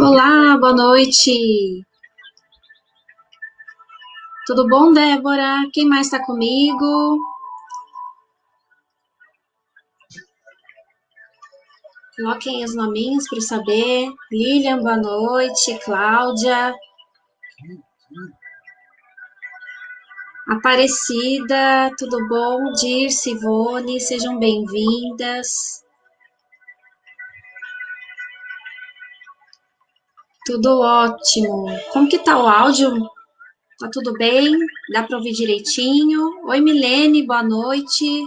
Olá, boa noite. Tudo bom, Débora? Quem mais está comigo? Coloquem os nominhos para eu saber. Lilian, boa noite. Cláudia. Aparecida, tudo bom? Dirce, Ivone, sejam bem-vindas. Tudo ótimo. Como que tá o áudio? Tá tudo bem? Dá para ouvir direitinho? Oi, Milene, boa noite.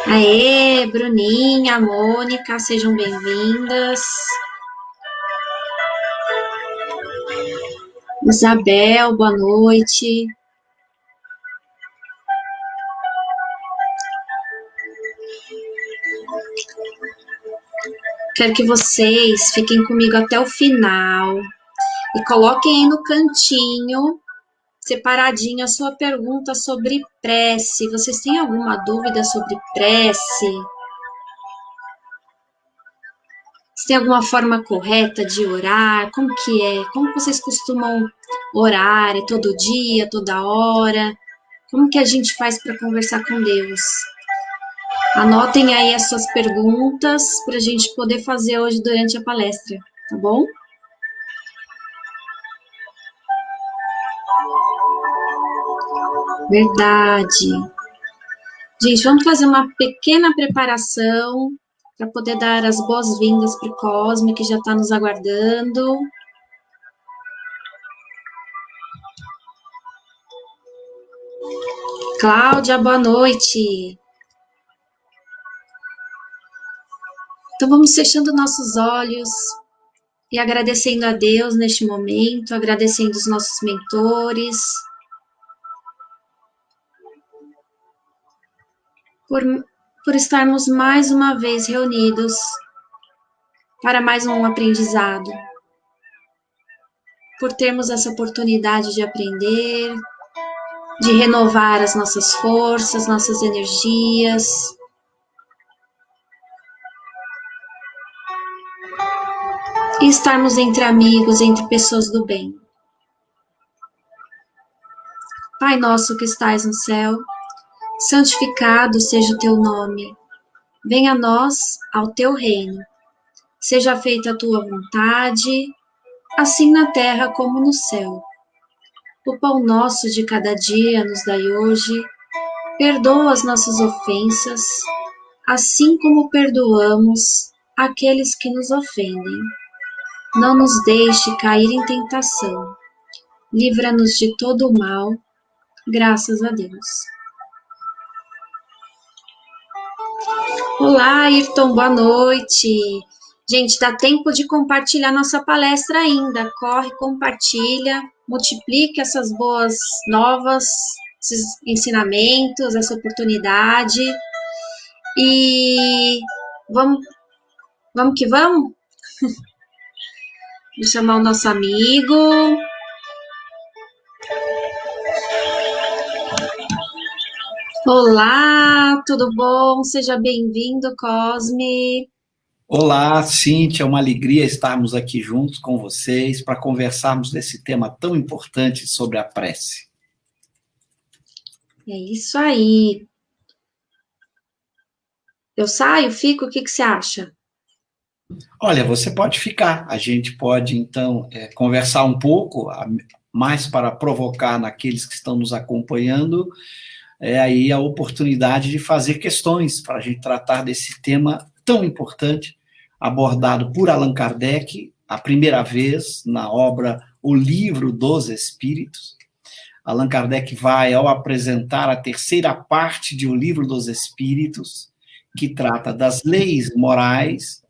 Aê, Bruninha, Mônica, sejam bem-vindas. Isabel, boa noite. Quero que vocês fiquem comigo até o final e coloquem aí no cantinho, separadinho, a sua pergunta sobre prece. Vocês têm alguma dúvida sobre prece? Se tem alguma forma correta de orar? Como que é? Como que vocês costumam orar? É todo dia, toda hora? Como que a gente faz para conversar com Deus? Anotem aí as suas perguntas para a gente poder fazer hoje durante a palestra, tá bom? Verdade. Gente, vamos fazer uma pequena preparação para poder dar as boas-vindas para o Cosme, que já está nos aguardando. Cláudia, boa noite. Então, vamos fechando nossos olhos e agradecendo a Deus neste momento, agradecendo os nossos mentores, por estarmos mais uma vez reunidos para mais um aprendizado, por termos essa oportunidade de aprender, de renovar as nossas forças, nossas energias. E estarmos entre amigos, entre pessoas do bem. Pai nosso que estais no céu, santificado seja o teu nome. Venha a nós ao teu reino. Seja feita a tua vontade, assim na terra como no céu. O pão nosso de cada dia nos dai hoje. Perdoa as nossas ofensas, assim como perdoamos aqueles que nos ofendem. Não nos deixe cair em tentação. Livra-nos de todo o mal, graças a Deus. Olá, Ayrton, boa noite. Gente, dá tempo de compartilhar nossa palestra ainda. Corre, compartilha, multiplique essas boas novas, esses ensinamentos, essa oportunidade. E vamos que vamos? Vou chamar o nosso amigo. Olá, tudo bom? Seja bem-vindo, Cosme. Olá, Cíntia, é uma alegria estarmos aqui juntos com vocês para conversarmos desse tema tão importante sobre a prece. É isso aí. Eu saio, fico? O que você acha? Olha, você pode ficar, a gente pode, então, conversar um pouco, mais para provocar naqueles que estão nos acompanhando, aí a oportunidade de fazer questões para a gente tratar desse tema tão importante, abordado por Allan Kardec, a primeira vez na obra O Livro dos Espíritos. Allan Kardec vai, ao apresentar a terceira parte de O Livro dos Espíritos, que trata das leis morais,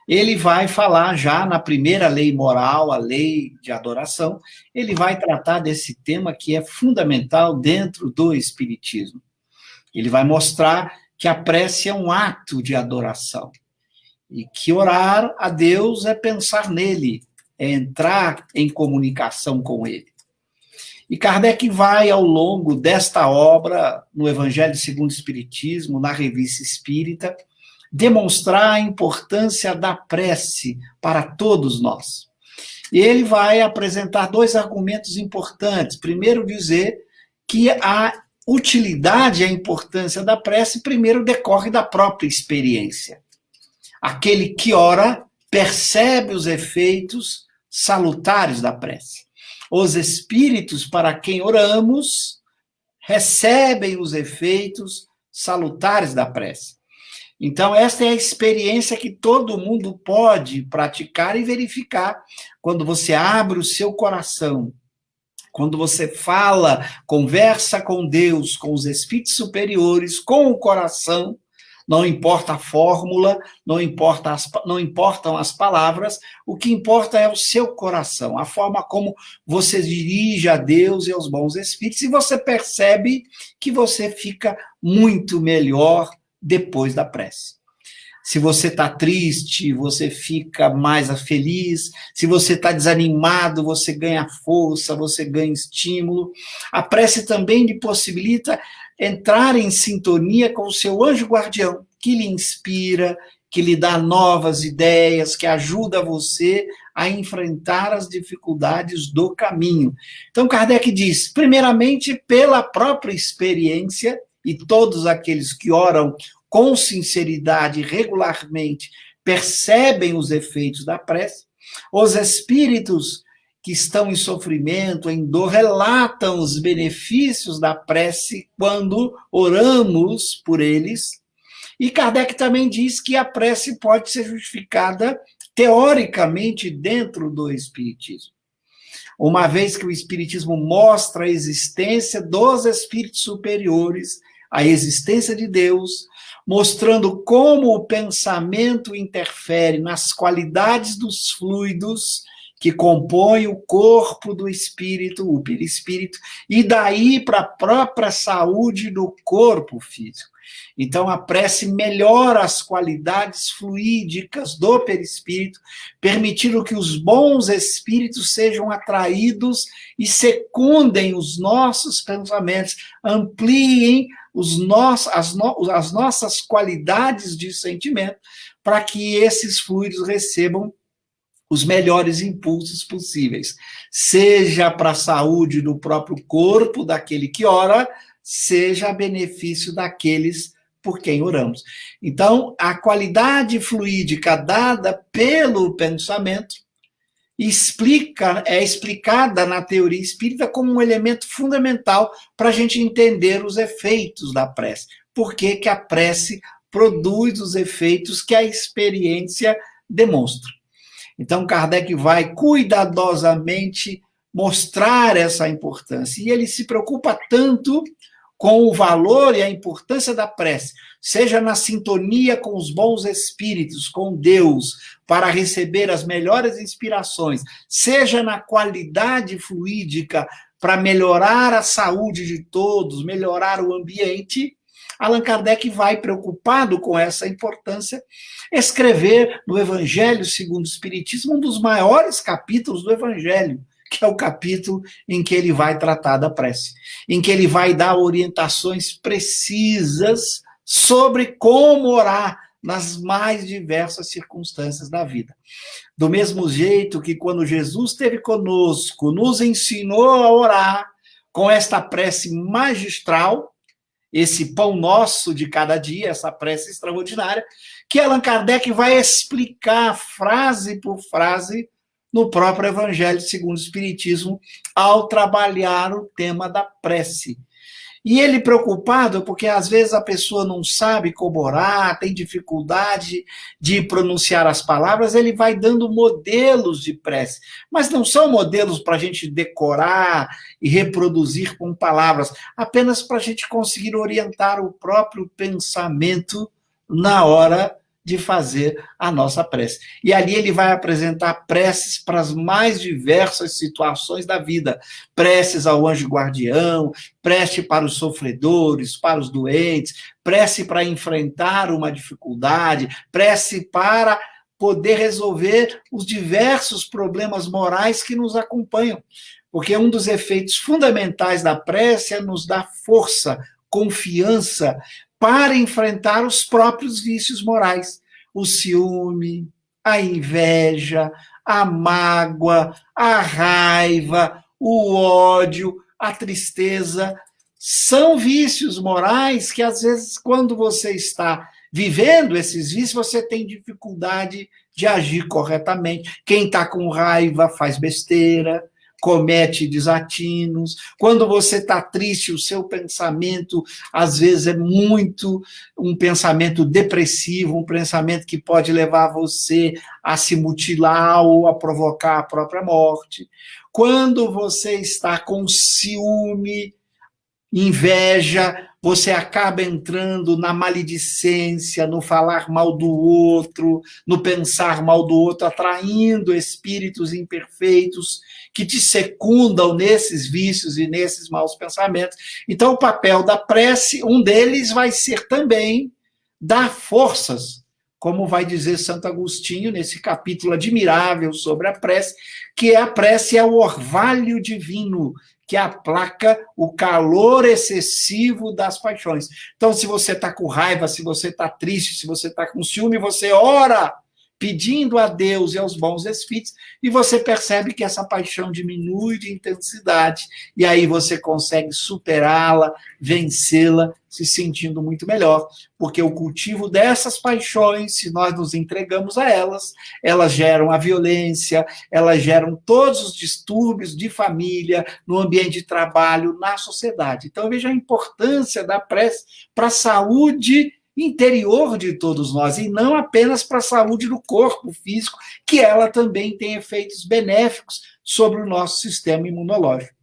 ele vai falar já na primeira lei moral, a lei de adoração, ele vai tratar desse tema que é fundamental dentro do Espiritismo. Ele vai mostrar que a prece é um ato de adoração e que orar a Deus é pensar nele, é entrar em comunicação com ele. E Kardec vai, ao longo desta obra, no Evangelho segundo o Espiritismo, na Revista Espírita, demonstrar a importância da prece para todos nós. E ele vai apresentar dois argumentos importantes. Primeiro, dizer que a utilidade e a importância da prece, primeiro, decorre da própria experiência. Aquele que ora percebe os efeitos salutares da prece. Os espíritos para quem oramos recebem os efeitos salutares da prece. Então, esta é a experiência que todo mundo pode praticar e verificar quando você abre o seu coração, quando você fala, conversa com Deus, com os espíritos superiores, com o coração. Não importa a fórmula, não importam as palavras, o que importa é o seu coração, a forma como você dirige a Deus e aos bons espíritos, e você percebe que você fica muito melhor depois da prece. Se você está triste, você fica mais feliz. Se você está desanimado, você ganha força, você ganha estímulo. A prece também lhe possibilita entrar em sintonia com o seu anjo guardião, que lhe inspira, que lhe dá novas ideias, que ajuda você a enfrentar as dificuldades do caminho. Então, Kardec diz, primeiramente, pela própria experiência, e todos aqueles que oram com sinceridade regularmente percebem os efeitos da prece. Os espíritos que estão em sofrimento, em dor, relatam os benefícios da prece quando oramos por eles. E Kardec também diz que a prece pode ser justificada teoricamente dentro do Espiritismo. Uma vez que o Espiritismo mostra a existência dos espíritos superiores, a existência de Deus, mostrando como o pensamento interfere nas qualidades dos fluidos que compõem o corpo do espírito, o perispírito, e daí para a própria saúde do corpo físico. Então, a prece melhora as qualidades fluídicas do perispírito, permitindo que os bons espíritos sejam atraídos e secundem os nossos pensamentos, ampliem as nossas qualidades de sentimento, para que esses fluidos recebam os melhores impulsos possíveis, seja para a saúde do próprio corpo daquele que ora, seja a benefício daqueles por quem oramos. Então, a qualidade fluídica dada pelo pensamento é explicada na teoria espírita como um elemento fundamental para a gente entender os efeitos da prece. Por que que a prece produz os efeitos que a experiência demonstra? Então, Kardec vai cuidadosamente mostrar essa importância. E ele se preocupa tanto com o valor e a importância da prece, seja na sintonia com os bons espíritos, com Deus, para receber as melhores inspirações, seja na qualidade fluídica, para melhorar a saúde de todos, melhorar o ambiente. Allan Kardec vai, preocupado com essa importância, escrever no Evangelho segundo o Espiritismo um dos maiores capítulos do Evangelho, que é o capítulo em que ele vai tratar da prece, em que ele vai dar orientações precisas sobre como orar nas mais diversas circunstâncias da vida. Do mesmo jeito que quando Jesus esteve conosco, nos ensinou a orar com esta prece magistral, esse pão nosso de cada dia, essa prece extraordinária, que Allan Kardec vai explicar frase por frase no próprio Evangelho segundo o Espiritismo, ao trabalhar o tema da prece. E ele preocupado, porque às vezes a pessoa não sabe como orar, tem dificuldade de pronunciar as palavras, ele vai dando modelos de prece. Mas não são modelos para a gente decorar e reproduzir com palavras, apenas para a gente conseguir orientar o próprio pensamento na hora de fazer a nossa prece. E ali ele vai apresentar preces para as mais diversas situações da vida. Preces ao anjo guardião, prece para os sofredores, para os doentes, prece para enfrentar uma dificuldade, prece para poder resolver os diversos problemas morais que nos acompanham. Porque um dos efeitos fundamentais da prece é nos dar força, confiança para enfrentar os próprios vícios morais. O ciúme, a inveja, a mágoa, a raiva, o ódio, a tristeza, são vícios morais que, às vezes, quando você está vivendo esses vícios, você tem dificuldade de agir corretamente. Quem está com raiva faz besteira, comete desatinos. Quando você está triste, o seu pensamento, às vezes, é muito um pensamento depressivo, um pensamento que pode levar você a se mutilar ou a provocar a própria morte. Quando você está com ciúme, inveja, você acaba entrando na maledicência, no falar mal do outro, no pensar mal do outro, atraindo espíritos imperfeitos que te secundam nesses vícios e nesses maus pensamentos. Então, o papel da prece, um deles vai ser também dar forças, como vai dizer Santo Agostinho nesse capítulo admirável sobre a prece, que a prece é o orvalho divino, que aplaca o calor excessivo das paixões. Então, se você está com raiva, se você está triste, se você está com ciúme, você ora pedindo a Deus e aos bons espíritos, e você percebe que essa paixão diminui de intensidade, e aí você consegue superá-la, vencê-la, se sentindo muito melhor, porque o cultivo dessas paixões, se nós nos entregamos a elas, elas geram a violência, elas geram todos os distúrbios de família, no ambiente de trabalho, na sociedade. Então, veja a importância da prece para a saúde interior de todos nós, e não apenas para a saúde do corpo físico, que ela também tem efeitos benéficos sobre o nosso sistema imunológico.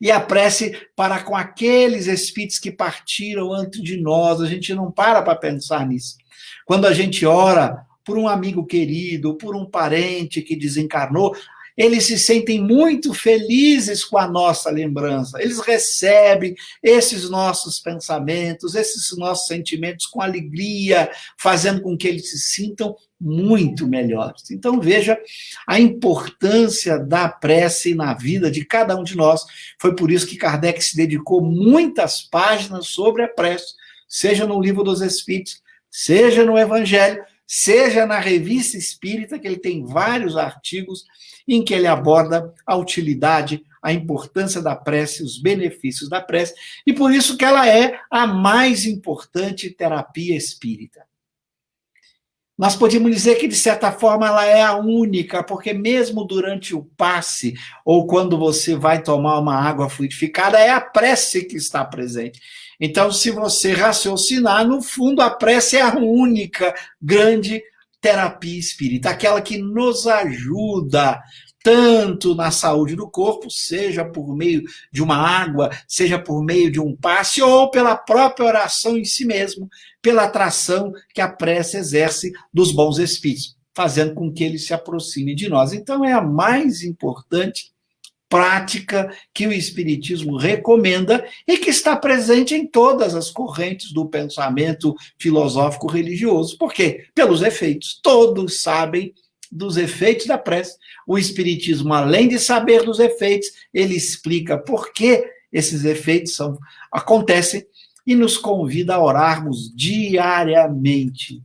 E a prece para com aqueles espíritos que partiram antes de nós, a gente não para pensar nisso. Quando a gente ora por um amigo querido, por um parente que desencarnou, eles se sentem muito felizes com a nossa lembrança. Eles recebem esses nossos pensamentos, esses nossos sentimentos com alegria, fazendo com que eles se sintam muito melhores. Então, veja a importância da prece na vida de cada um de nós. Foi por isso que Kardec se dedicou muitas páginas sobre a prece, seja no Livro dos Espíritos, seja no Evangelho, seja na Revista Espírita, que ele tem vários artigos em que ele aborda a utilidade, a importância da prece, os benefícios da prece, e por isso que ela é a mais importante terapia espírita. Nós podemos dizer que, de certa forma, ela é a única, porque mesmo durante o passe, ou quando você vai tomar uma água fluidificada, é a prece que está presente. Então, se você raciocinar, no fundo, a prece é a única grande terapia espírita, aquela que nos ajuda tanto na saúde do corpo, seja por meio de uma água, seja por meio de um passe, ou pela própria oração em si mesmo, pela atração que a prece exerce dos bons espíritos, fazendo com que eles se aproximem de nós. Então, é a mais importante prática que o Espiritismo recomenda e que está presente em todas as correntes do pensamento filosófico religioso. Por quê? Pelos efeitos. Todos sabem dos efeitos da prece. O Espiritismo, além de saber dos efeitos, ele explica por que esses efeitos acontecem e nos convida a orarmos diariamente,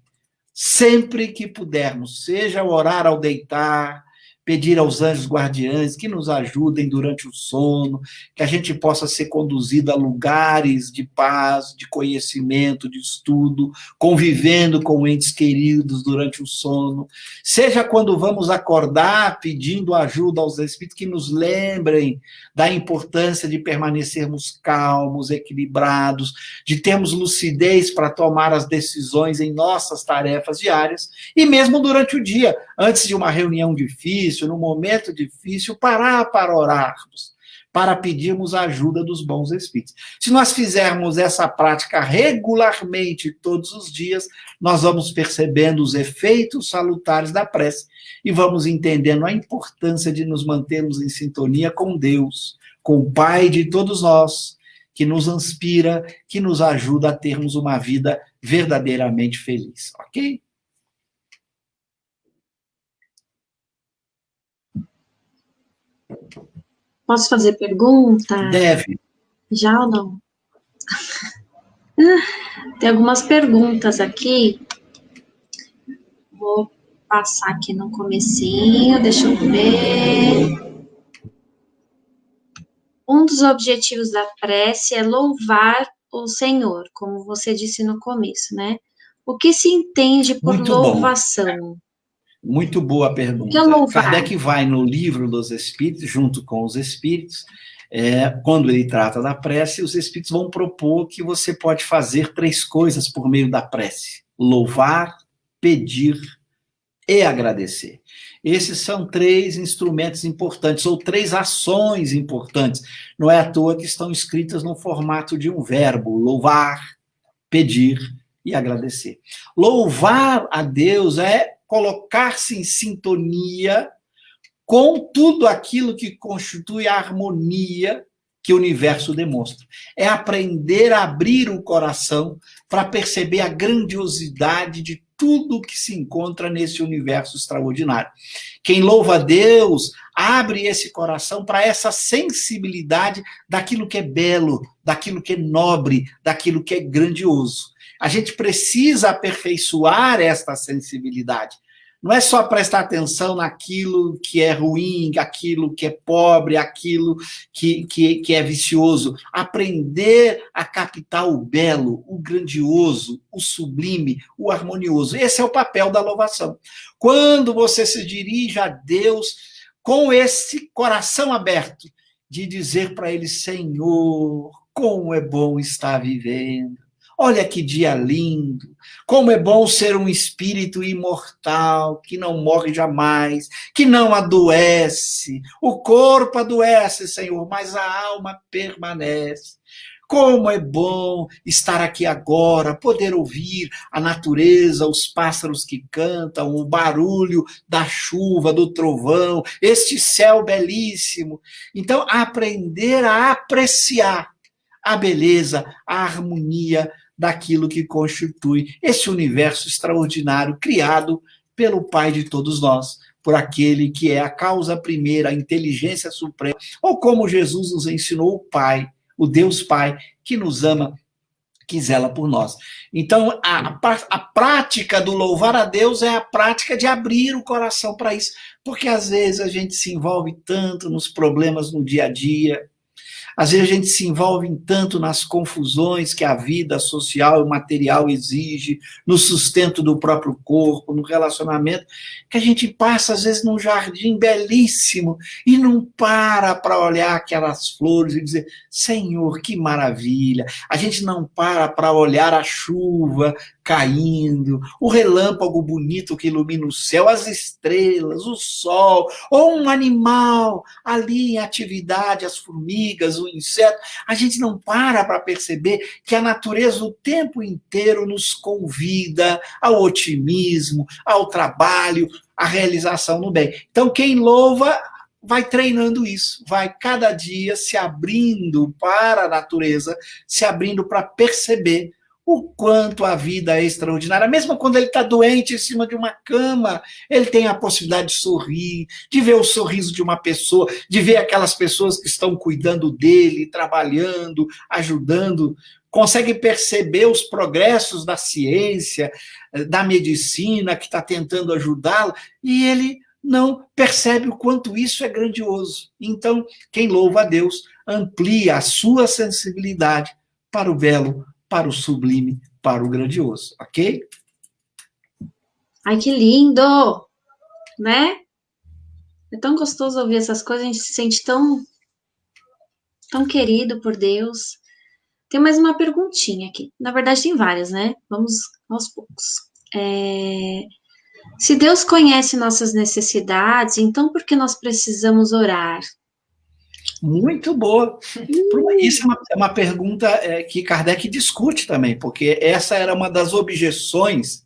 sempre que pudermos, seja orar ao deitar, pedir aos anjos guardiães que nos ajudem durante o sono, que a gente possa ser conduzido a lugares de paz, de conhecimento, de estudo, convivendo com entes queridos durante o sono. Seja quando vamos acordar pedindo ajuda aos espíritos que nos lembrem da importância de permanecermos calmos, equilibrados, de termos lucidez para tomar as decisões em nossas tarefas diárias, e mesmo durante o dia, antes de uma reunião difícil, no momento difícil, parar para orarmos, para pedirmos a ajuda dos bons espíritos. Se nós fizermos essa prática regularmente, todos os dias, nós vamos percebendo os efeitos salutares da prece e vamos entendendo a importância de nos mantermos em sintonia com Deus, com o Pai de todos nós, que nos inspira, que nos ajuda a termos uma vida verdadeiramente feliz, ok? Posso fazer pergunta? Deve. Já ou não? Tem algumas perguntas aqui. Vou passar aqui no comecinho, deixa eu ver. Um dos objetivos da prece é louvar o Senhor, como você disse no começo, né? O que se entende por Muito bom. louvação? Muito boa O que é pergunta. louvar? Kardec vai no Livro dos Espíritos, junto com os Espíritos, quando ele trata da prece, os Espíritos vão propor que você pode fazer 3 coisas por meio da prece: louvar, pedir e agradecer. Esses são 3 instrumentos importantes, ou 3 ações importantes. Não é à toa que estão escritas no formato de um verbo: louvar, pedir e agradecer. Louvar a Deus é colocar-se em sintonia com tudo aquilo que constitui a harmonia que o universo demonstra. É aprender a abrir o coração para perceber a grandiosidade de tudo que se encontra nesse universo extraordinário. Quem louva a Deus abre esse coração para essa sensibilidade daquilo que é belo, daquilo que é nobre, daquilo que é grandioso. A gente precisa aperfeiçoar esta sensibilidade. Não é só prestar atenção naquilo que é ruim, aquilo que é pobre, aquilo que é vicioso. Aprender a captar o belo, o grandioso, o sublime, o harmonioso. Esse é o papel da louvação. Quando você se dirige a Deus com esse coração aberto, de dizer para Ele: Senhor, como é bom estar vivendo. Olha que dia lindo, como é bom ser um espírito imortal, que não morre jamais, que não adoece. O corpo adoece, Senhor, mas a alma permanece. Como é bom estar aqui agora, poder ouvir a natureza, os pássaros que cantam, o barulho da chuva, do trovão, este céu belíssimo. Então, aprender a apreciar a beleza, a harmonia daquilo que constitui esse universo extraordinário criado pelo Pai de todos nós, por aquele que é a causa primeira, a inteligência suprema, ou como Jesus nos ensinou, o Pai, o Deus Pai, que nos ama, que zela por nós. Então, a prática do louvar a Deus é a prática de abrir o coração para isso, porque às vezes a gente se envolve tanto nos problemas no dia a dia, às vezes a gente se envolve tanto nas confusões que a vida social e material exige, no sustento do próprio corpo, no relacionamento, que a gente passa, às vezes, num jardim belíssimo e não para olhar aquelas flores e dizer: Senhor, que maravilha. A gente não para olhar a chuva caindo, o relâmpago bonito que ilumina o céu, as estrelas, o sol, ou um animal ali em atividade, as formigas, o inseto. A gente não para perceber que a natureza o tempo inteiro nos convida ao otimismo, ao trabalho, à realização no bem. Então, quem louva vai treinando isso, vai cada dia se abrindo para a natureza, se abrindo para perceber o quanto a vida é extraordinária. Mesmo quando ele está doente em cima de uma cama, ele tem a possibilidade de sorrir, de ver o sorriso de uma pessoa, de ver aquelas pessoas que estão cuidando dele, trabalhando, ajudando, consegue perceber os progressos da ciência, da medicina, que está tentando ajudá-lo, e ele não percebe o quanto isso é grandioso. Então, quem louva a Deus amplia a sua sensibilidade para o belo, para o sublime, para o grandioso, ok? Ai, que lindo, né? É tão gostoso ouvir essas coisas, a gente se sente tão querido por Deus. Tem mais uma perguntinha aqui. Na verdade, tem várias, né? Vamos aos poucos. Se Deus conhece nossas necessidades, então por que nós precisamos orar? Muito boa. Isso é uma pergunta que Kardec discute também, porque essa era uma das objeções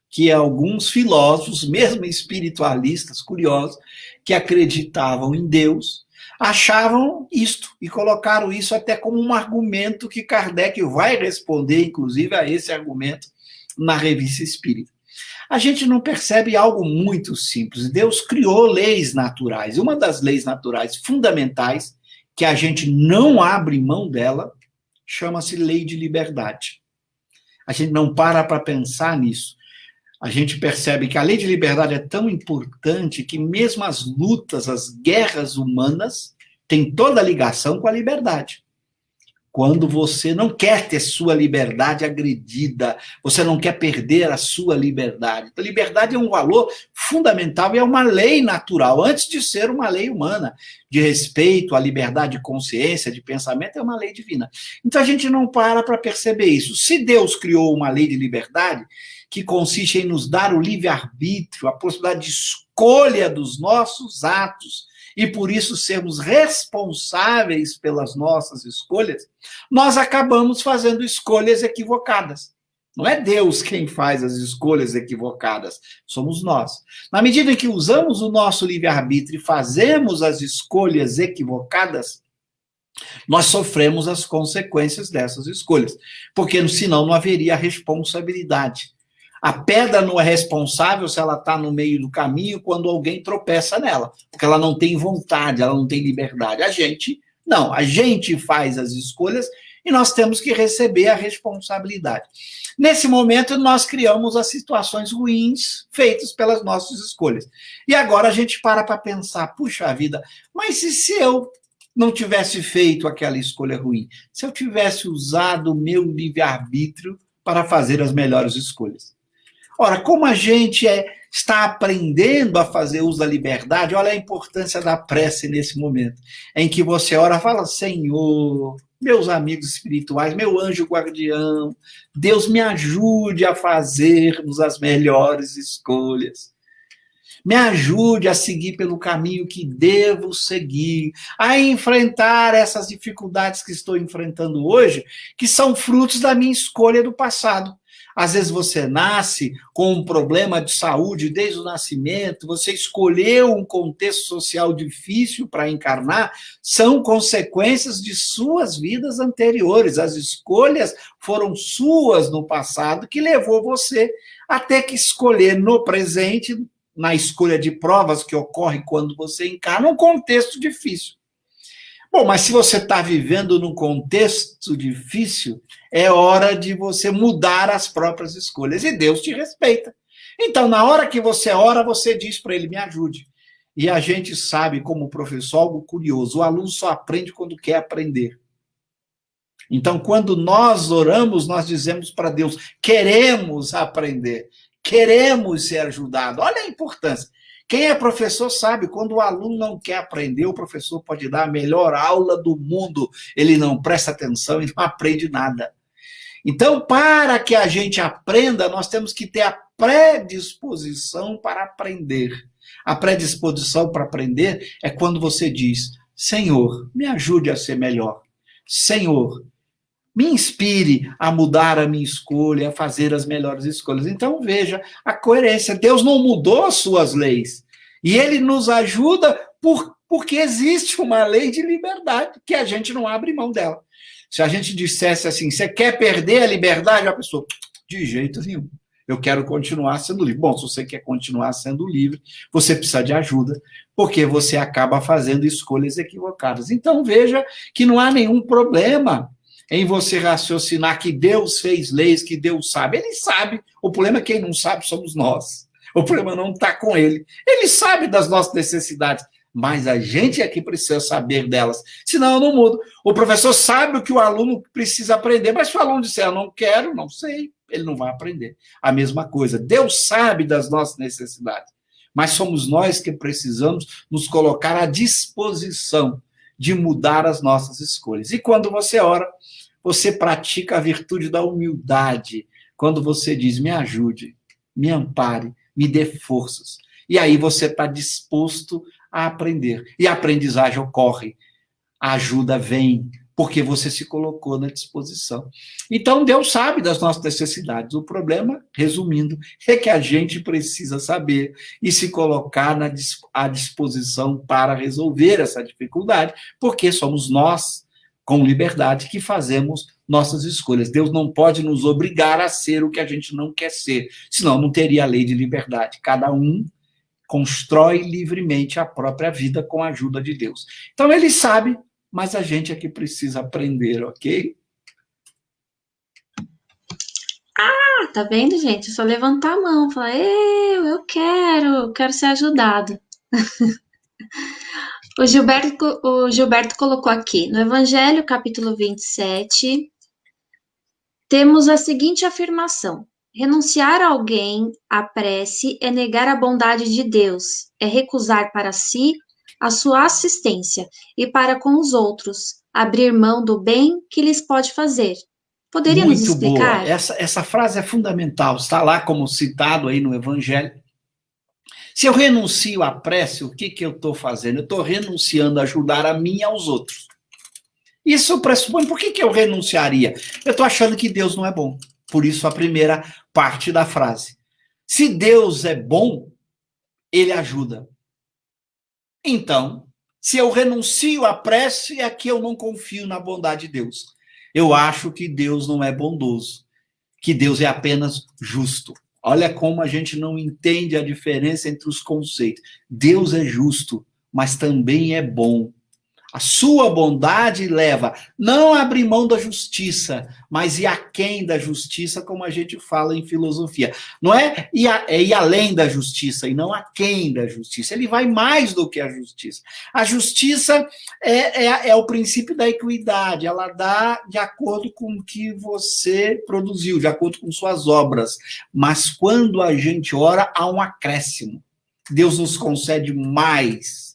que alguns filósofos, mesmo espiritualistas, curiosos, que acreditavam em Deus, achavam isto e colocaram isso até como um argumento que Kardec vai responder, inclusive, a esse argumento na Revista Espírita. A gente não percebe algo muito simples. Deus criou leis naturais. Uma das leis naturais fundamentais que a gente não abre mão dela, chama-se lei de liberdade. A gente não para pensar nisso. A gente percebe que a lei de liberdade é tão importante que mesmo as lutas, as guerras humanas, têm toda a ligação com a liberdade. Quando você não quer ter sua liberdade agredida, você não quer perder a sua liberdade. Então, liberdade é um valor fundamental e é uma lei natural, antes de ser uma lei humana, de respeito à liberdade de consciência, de pensamento, é uma lei divina. Então, a gente não para perceber isso. Se Deus criou uma lei de liberdade, que consiste em nos dar o livre-arbítrio, a possibilidade de escolha dos nossos atos, e por isso sermos responsáveis pelas nossas escolhas, nós acabamos fazendo escolhas equivocadas. Não é Deus quem faz as escolhas equivocadas, somos nós. Na medida em que usamos o nosso livre-arbítrio e fazemos as escolhas equivocadas, nós sofremos as consequências dessas escolhas, porque senão não haveria responsabilidade. A pedra não é responsável se ela está no meio do caminho quando alguém tropeça nela, porque ela não tem vontade, ela não tem liberdade. A gente faz as escolhas e nós temos que receber a responsabilidade. Nesse momento, nós criamos as situações ruins feitas pelas nossas escolhas. E agora a gente para pensar, puxa vida, mas e se eu não tivesse feito aquela escolha ruim? Se eu tivesse usado o meu livre-arbítrio para fazer as melhores escolhas? Ora, como a gente está aprendendo a fazer uso da liberdade, olha a importância da prece nesse momento, em que você ora e fala, Senhor, meus amigos espirituais, meu anjo guardião, Deus me ajude a fazermos as melhores escolhas. Me ajude a seguir pelo caminho que devo seguir, a enfrentar essas dificuldades que estou enfrentando hoje, que são frutos da minha escolha do passado. Às vezes você nasce com um problema de saúde desde o nascimento, você escolheu um contexto social difícil para encarnar, são consequências de suas vidas anteriores. As escolhas foram suas no passado que levou você a ter que escolher no presente, na escolha de provas que ocorre quando você encarna, um contexto difícil. Bom, mas se você está vivendo num contexto difícil, é hora de você mudar as próprias escolhas. E Deus te respeita. Então, na hora que você ora, você diz para ele, me ajude. E a gente sabe, como professor, algo curioso. O aluno só aprende quando quer aprender. Então, quando nós oramos, nós dizemos para Deus, queremos aprender, queremos ser ajudados. Olha a importância. Quem é professor sabe, quando o aluno não quer aprender, o professor pode dar a melhor aula do mundo, ele não presta atenção e não aprende nada. Então, para que a gente aprenda, nós temos que ter a predisposição para aprender. A predisposição para aprender é quando você diz, Senhor, me ajude a ser melhor. Senhor, me inspire a mudar a minha escolha, a fazer as melhores escolhas. Então, veja a coerência. Deus não mudou as suas leis. E ele nos ajuda porque existe uma lei de liberdade, que a gente não abre mão dela. Se a gente dissesse assim, você quer perder a liberdade? A pessoa, de jeito nenhum. Eu quero continuar sendo livre. Bom, se você quer continuar sendo livre, você precisa de ajuda, porque você acaba fazendo escolhas equivocadas. Então, veja que não há nenhum problema em você raciocinar que Deus fez leis, que Deus sabe. Ele sabe. O problema é que quem não sabe somos nós. O problema não está com ele. Ele sabe das nossas necessidades, mas a gente é que precisa saber delas. Senão eu não mudo. O professor sabe o que o aluno precisa aprender, mas se o aluno disser, eu não quero, não sei, ele não vai aprender. A mesma coisa. Deus sabe das nossas necessidades, mas somos nós que precisamos nos colocar à disposição de mudar as nossas escolhas. E quando você ora, você pratica a virtude da humildade, quando você diz, me ajude, me ampare, me dê forças. E aí você está disposto a aprender. E a aprendizagem ocorre, a ajuda vem, porque você se colocou na disposição. Então, Deus sabe das nossas necessidades. O problema, resumindo, é que a gente precisa saber e se colocar à disposição para resolver essa dificuldade, porque somos nós, com liberdade, que fazemos nossas escolhas. Deus não pode nos obrigar a ser o que a gente não quer ser, senão não teria a lei de liberdade. Cada um constrói livremente a própria vida com a ajuda de Deus. Então, ele sabe mas a gente é que precisa aprender, ok? Tá vendo, gente? É só levantar a mão, falar, eu quero ser ajudado. O Gilberto colocou aqui, no Evangelho, capítulo 27, temos a seguinte afirmação: renunciar a alguém à prece é negar a bondade de Deus, é recusar para si a sua assistência e para com os outros, abrir mão do bem que lhes pode fazer. Poderia nos Muito boa. explicar? Essa frase é fundamental, está lá como citado aí no Evangelho. Se eu renuncio à prece, o que eu estou fazendo? Eu estou renunciando a ajudar a mim e aos outros. Isso pressupõe, por que eu renunciaria? Eu estou achando que Deus não é bom. Por isso a primeira parte da frase. Se Deus é bom, ele ajuda. Então, se eu renuncio à prece, é que eu não confio na bondade de Deus. Eu acho que Deus não é bondoso, que Deus é apenas justo. Olha como a gente não entende a diferença entre os conceitos. Deus é justo, mas também é bom. A sua bondade leva não a abrir mão da justiça, mas ir aquém da justiça, como a gente fala em filosofia. Não é ir além da justiça e não aquém da justiça. Ele vai mais do que a justiça. A justiça é o princípio da equidade. Ela dá de acordo com o que você produziu, de acordo com suas obras. Mas quando a gente ora, há um acréscimo. Deus nos concede mais,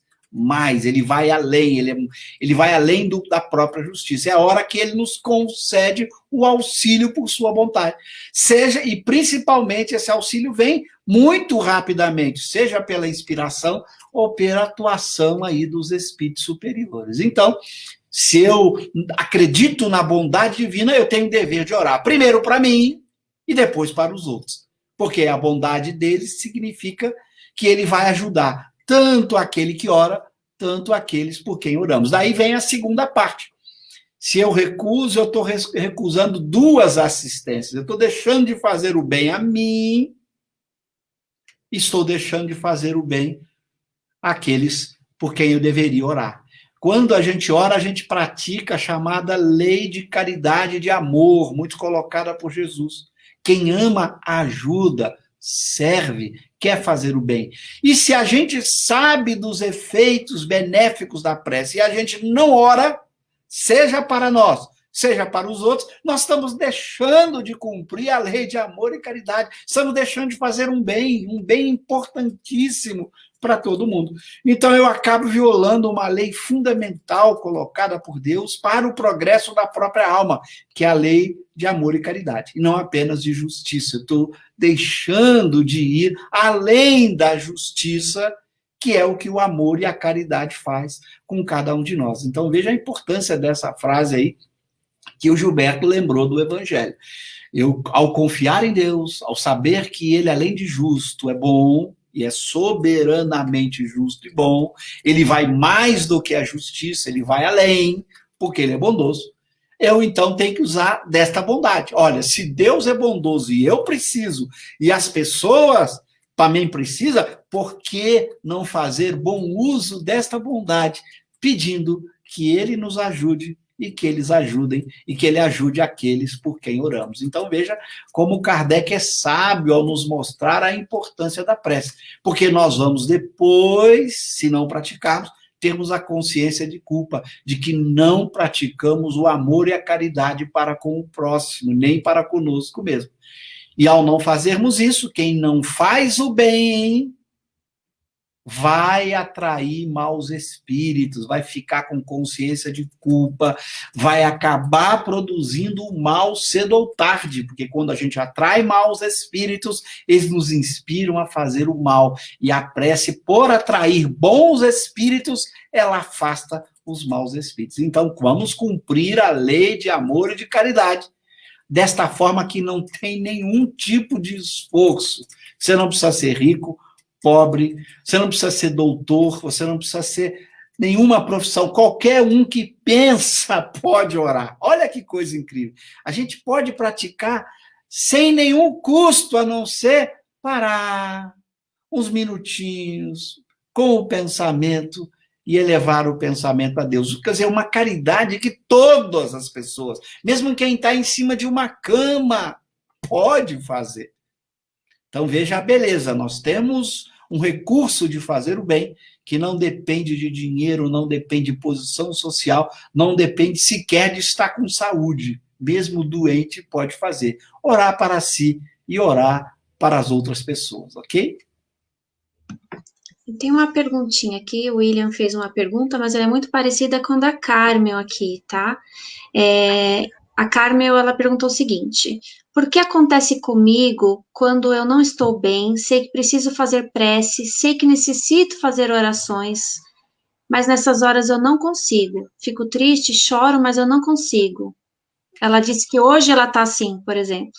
ele vai além, ele vai além da própria justiça. É a hora que ele nos concede o auxílio por sua vontade. E principalmente esse auxílio vem muito rapidamente, seja pela inspiração ou pela atuação aí dos espíritos superiores. Então, se eu acredito na bondade divina, eu tenho o dever de orar primeiro para mim e depois para os outros. Porque a bondade dele significa que ele vai ajudar tanto aquele que ora, tanto aqueles por quem oramos. Daí vem a segunda parte. Se eu recuso, eu estou recusando duas assistências. Eu estou deixando de fazer o bem a mim, estou deixando de fazer o bem àqueles por quem eu deveria orar. Quando a gente ora, a gente pratica a chamada lei de caridade e de amor, muito colocada por Jesus. Quem ama, ajuda, serve, quer fazer o bem. E se a gente sabe dos efeitos benéficos da prece e a gente não ora, seja para nós, seja para os outros, nós estamos deixando de cumprir a lei de amor e caridade, estamos deixando de fazer um bem importantíssimo para todo mundo. Então eu acabo violando uma lei fundamental colocada por Deus para o progresso da própria alma, que é a lei de amor e caridade, e não apenas de justiça. Eu estou deixando de ir além da justiça, que é o que o amor e a caridade faz com cada um de nós. Então veja a importância dessa frase aí, que o Gilberto lembrou do Evangelho. Eu, ao confiar em Deus, ao saber que ele, além de justo, é bom, e é soberanamente justo e bom, ele vai mais do que a justiça, ele vai além, porque ele é bondoso. Eu, então, tenho que usar desta bondade. Olha, se Deus é bondoso e eu preciso, e as pessoas também precisam, por que não fazer bom uso desta bondade, pedindo que ele nos ajude e que eles ajudem, e que ele ajude aqueles por quem oramos. Então, veja como Kardec é sábio ao nos mostrar a importância da prece, porque nós vamos depois, se não praticarmos, termos a consciência de culpa, de que não praticamos o amor e a caridade para com o próximo, nem para conosco mesmo. E ao não fazermos isso, quem não faz o bem vai atrair maus espíritos, vai ficar com consciência de culpa, vai acabar produzindo o mal cedo ou tarde, porque quando a gente atrai maus espíritos, eles nos inspiram a fazer o mal, e a prece, por atrair bons espíritos, ela afasta os maus espíritos. Então, vamos cumprir a lei de amor e de caridade, desta forma que não tem nenhum tipo de esforço. Você não precisa ser rico, pobre, você não precisa ser doutor, você não precisa ser nenhuma profissão, qualquer um que pensa pode orar. Olha que coisa incrível. A gente pode praticar sem nenhum custo, a não ser parar uns minutinhos com o pensamento e elevar o pensamento a Deus. Quer dizer, uma caridade que todas as pessoas, mesmo quem está em cima de uma cama, pode fazer. Então, veja a beleza, nós temos um recurso de fazer o bem, que não depende de dinheiro, não depende de posição social, não depende sequer de estar com saúde. Mesmo doente pode fazer. Orar para si e orar para as outras pessoas, ok? Tem uma perguntinha aqui, o William fez uma pergunta, mas ela é muito parecida com a da Carmel aqui, tá? A Carmel, ela perguntou o seguinte: por que acontece comigo quando eu não estou bem, sei que preciso fazer prece, sei que necessito fazer orações, mas nessas horas eu não consigo. Fico triste, choro, mas eu não consigo. Ela disse que hoje ela tá assim, por exemplo.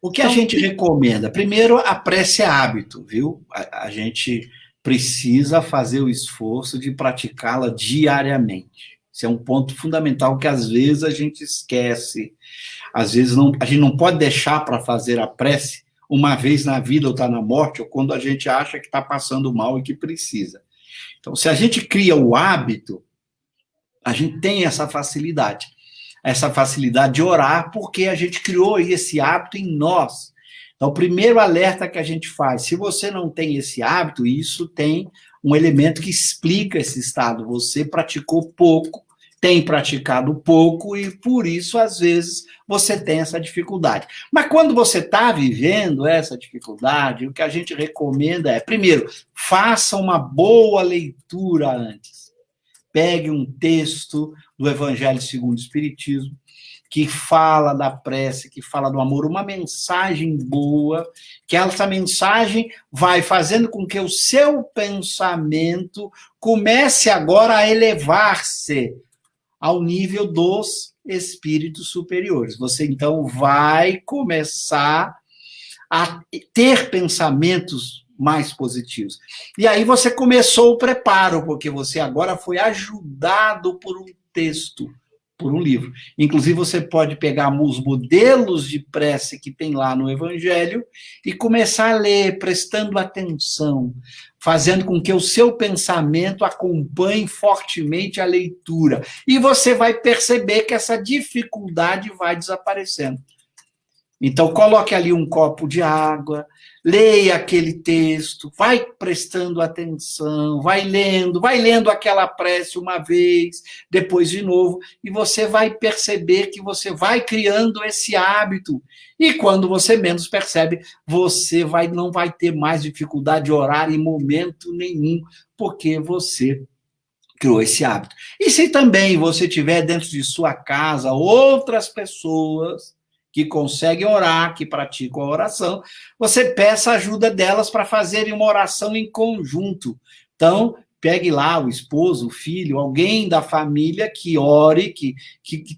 O que a gente recomenda? Primeiro, a prece é hábito, viu? A gente precisa fazer o esforço de praticá-la diariamente. Esse é um ponto fundamental que às vezes a gente esquece. Às vezes a gente não pode deixar para fazer a prece uma vez na vida ou está na morte, ou quando a gente acha que está passando mal e que precisa. Então, se a gente cria o hábito, a gente tem essa facilidade de orar, porque a gente criou esse hábito em nós. Então, o primeiro alerta que a gente faz, se você não tem esse hábito, isso tem um elemento que explica esse estado. Você praticou pouco, tem praticado pouco, e por isso, às vezes, você tem essa dificuldade. Mas quando você está vivendo essa dificuldade, o que a gente recomenda é, primeiro, faça uma boa leitura antes. Pegue um texto do Evangelho segundo o Espiritismo, que fala da prece, que fala do amor, uma mensagem boa, que essa mensagem vai fazendo com que o seu pensamento comece agora a elevar-se ao nível dos espíritos superiores. Você, então, vai começar a ter pensamentos mais positivos. E aí você começou o preparo, porque você agora foi ajudado por um texto, por um livro. Inclusive, você pode pegar os modelos de prece que tem lá no Evangelho e começar a ler, prestando atenção, fazendo com que o seu pensamento acompanhe fortemente a leitura. E você vai perceber que essa dificuldade vai desaparecendo. Então, coloque ali um copo de água, leia aquele texto, vai prestando atenção, vai lendo aquela prece uma vez, depois de novo, e você vai perceber que você vai criando esse hábito. E quando você menos percebe, você não vai ter mais dificuldade de orar em momento nenhum, porque você criou esse hábito. E se também você tiver dentro de sua casa outras pessoas que conseguem orar, que praticam a oração, você peça a ajuda delas para fazerem uma oração em conjunto. Então, pegue lá o esposo, o filho, alguém da família que ore, que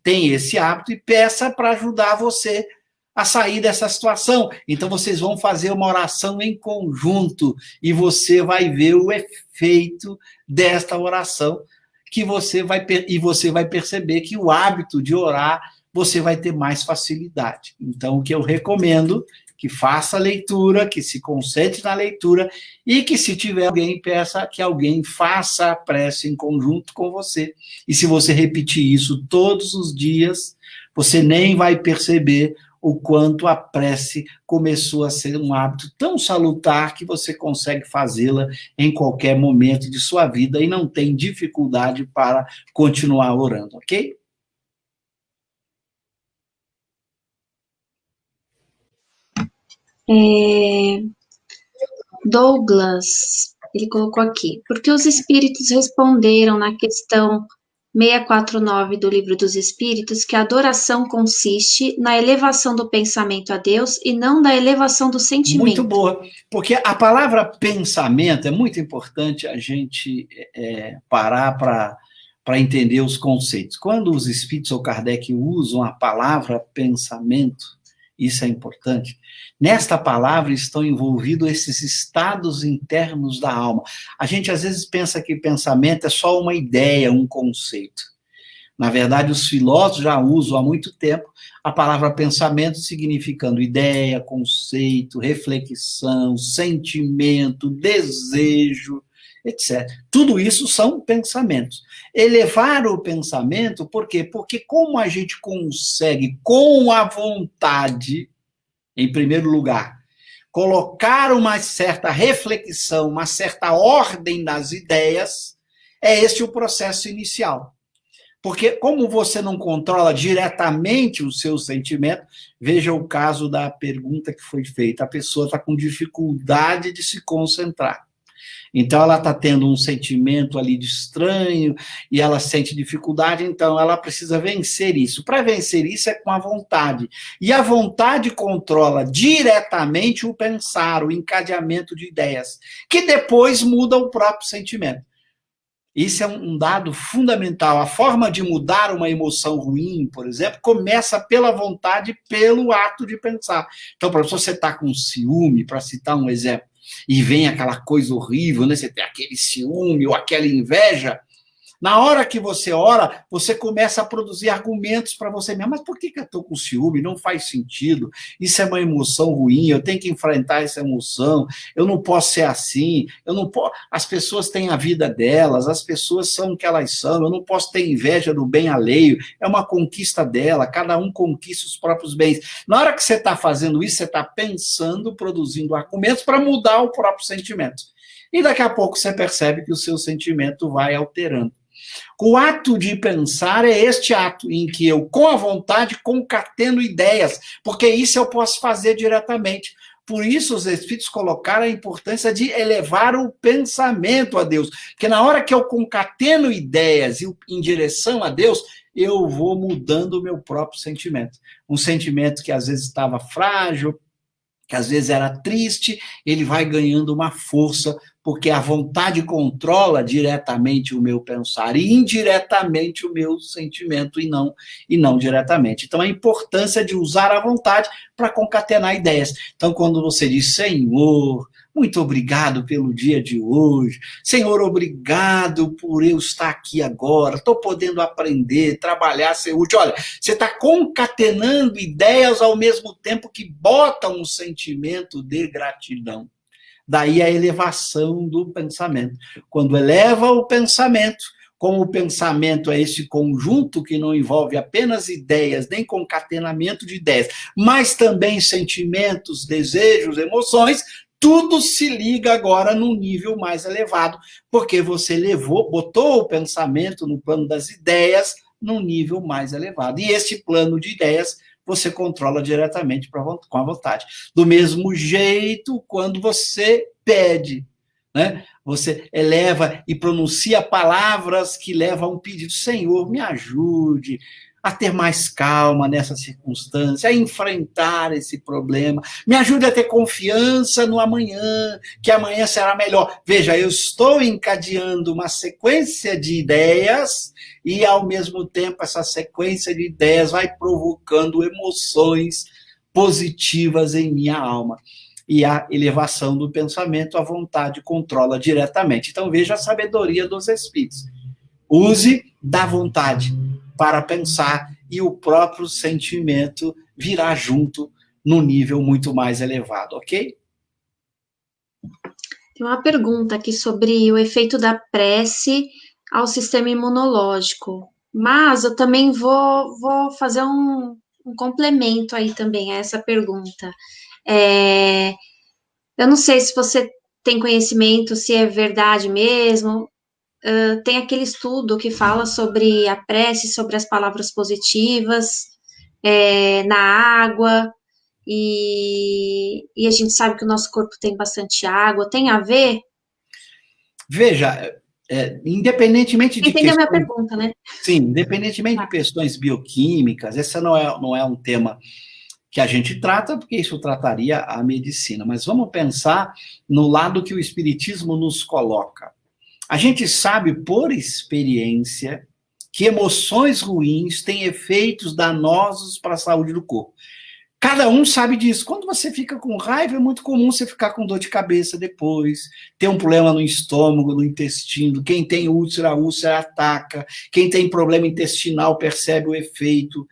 tem esse hábito, e peça para ajudar você a sair dessa situação. Então, vocês vão fazer uma oração em conjunto, e você vai ver o efeito desta oração, que você vai perceber que o hábito de orar você vai ter mais facilidade. Então, o que eu recomendo, que faça a leitura, que se concentre na leitura, e que, se tiver alguém, peça que alguém faça a prece em conjunto com você. E se você repetir isso todos os dias, você nem vai perceber o quanto a prece começou a ser um hábito tão salutar que você consegue fazê-la em qualquer momento de sua vida e não tem dificuldade para continuar orando, ok? Douglas, ele colocou aqui, porque os espíritos responderam na questão 649 do Livro dos Espíritos que a adoração consiste na elevação do pensamento a Deus e não da elevação do sentimento. Muito boa, porque a palavra pensamento é muito importante a gente parar para entender os conceitos. Quando os espíritos ou Kardec usam a palavra pensamento, isso é importante. Nesta palavra estão envolvidos esses estados internos da alma. A gente às vezes pensa que pensamento é só uma ideia, um conceito. Na verdade, os filósofos já usam há muito tempo a palavra pensamento significando ideia, conceito, reflexão, sentimento, desejo. etc. Tudo isso são pensamentos. Elevar o pensamento, por quê? Porque como a gente consegue, com a vontade, em primeiro lugar, colocar uma certa reflexão, uma certa ordem nas ideias, é este o processo inicial. Porque como você não controla diretamente o seu sentimento, veja o caso da pergunta que foi feita, a pessoa está com dificuldade de se concentrar. Então, ela está tendo um sentimento ali de estranho, e ela sente dificuldade, então ela precisa vencer isso. Para vencer isso é com a vontade. E a vontade controla diretamente o pensar, o encadeamento de ideias, que depois muda o próprio sentimento. Isso é um dado fundamental. A forma de mudar uma emoção ruim, por exemplo, começa pela vontade, pelo ato de pensar. Então, por exemplo, se você está com ciúme, para citar um exemplo, e vem aquela coisa horrível, né? Você tem aquele ciúme ou aquela inveja, na hora que você ora, você começa a produzir argumentos para você mesmo. Mas por que eu estou com ciúme? Não faz sentido. Isso é uma emoção ruim, eu tenho que enfrentar essa emoção, eu não posso ser assim, eu não posso. As pessoas têm a vida delas, as pessoas são o que elas são, eu não posso ter inveja do bem alheio, é uma conquista dela, cada um conquista os próprios bens. Na hora que você está fazendo isso, você está pensando, produzindo argumentos para mudar o próprio sentimento. E daqui a pouco você percebe que o seu sentimento vai alterando. O ato de pensar é este ato em que eu, com a vontade, concateno ideias, porque isso eu posso fazer diretamente. Por isso, os Espíritos colocaram a importância de elevar o pensamento a Deus, porque na hora que eu concateno ideias em direção a Deus, eu vou mudando o meu próprio sentimento. Um sentimento que às vezes estava frágil, que às vezes era triste, ele vai ganhando uma força, porque a vontade controla diretamente o meu pensar e indiretamente o meu sentimento e não diretamente. Então, a importância de usar a vontade para concatenar ideias. Então, quando você diz, Senhor, muito obrigado pelo dia de hoje, Senhor, obrigado por eu estar aqui agora, estou podendo aprender, trabalhar, ser útil. Olha, você está concatenando ideias ao mesmo tempo que botam um sentimento de gratidão. Daí a elevação do pensamento. Quando eleva o pensamento, como o pensamento é esse conjunto que não envolve apenas ideias, nem concatenamento de ideias, mas também sentimentos, desejos, emoções, tudo se liga agora num nível mais elevado, porque você botou o pensamento no plano das ideias num nível mais elevado. E esse plano de ideias você controla diretamente com a vontade. Do mesmo jeito, quando você pede, né? Você eleva e pronuncia palavras que levam a um pedido. Senhor, me ajude a ter mais calma nessa circunstância, a enfrentar esse problema. Me ajude a ter confiança no amanhã, que amanhã será melhor. Veja, eu estou encadeando uma sequência de ideias e, ao mesmo tempo, essa sequência de ideias vai provocando emoções positivas em minha alma. E a elevação do pensamento, a vontade controla diretamente. Então, veja a sabedoria dos Espíritos. Use da vontade para pensar e o próprio sentimento virá junto num nível muito mais elevado, ok? Tem uma pergunta aqui sobre o efeito da prece ao sistema imunológico, mas eu também vou fazer um complemento aí também a essa pergunta. Eu não sei se você tem conhecimento, se é verdade mesmo. Tem aquele estudo que fala sobre a prece, sobre as palavras positivas, na água, e a gente sabe que o nosso corpo tem bastante água. Tem a ver? Veja, independentemente de Entendeu a minha questões, pergunta, né? sim, independentemente de questões bioquímicas, essa não é um tema que a gente trata, porque isso trataria a medicina. Mas vamos pensar no lado que o Espiritismo nos coloca. A gente sabe, por experiência, que emoções ruins têm efeitos danosos para a saúde do corpo. Cada um sabe disso. Quando você fica com raiva, é muito comum você ficar com dor de cabeça depois, ter um problema no estômago, no intestino. Quem tem úlcera, a úlcera ataca. Quem tem problema intestinal percebe o efeito.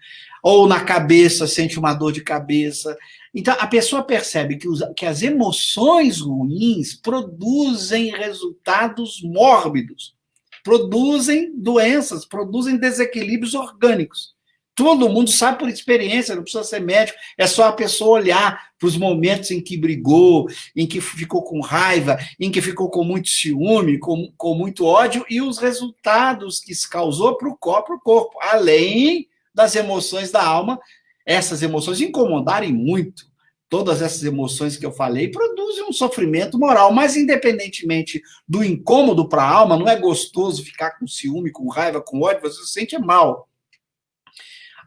ou na cabeça, sente uma dor de cabeça. Então, a pessoa percebe que as emoções ruins produzem resultados mórbidos, produzem doenças, produzem desequilíbrios orgânicos. Todo mundo sabe por experiência, não precisa ser médico, é só a pessoa olhar para os momentos em que brigou, em que ficou com raiva, em que ficou com muito ciúme, com muito ódio, e os resultados que isso causou para o corpo, além das emoções da alma, essas emoções incomodarem muito. Todas essas emoções que eu falei produzem um sofrimento moral, mas independentemente do incômodo para a alma, não é gostoso ficar com ciúme, com raiva, com ódio, você se sente mal.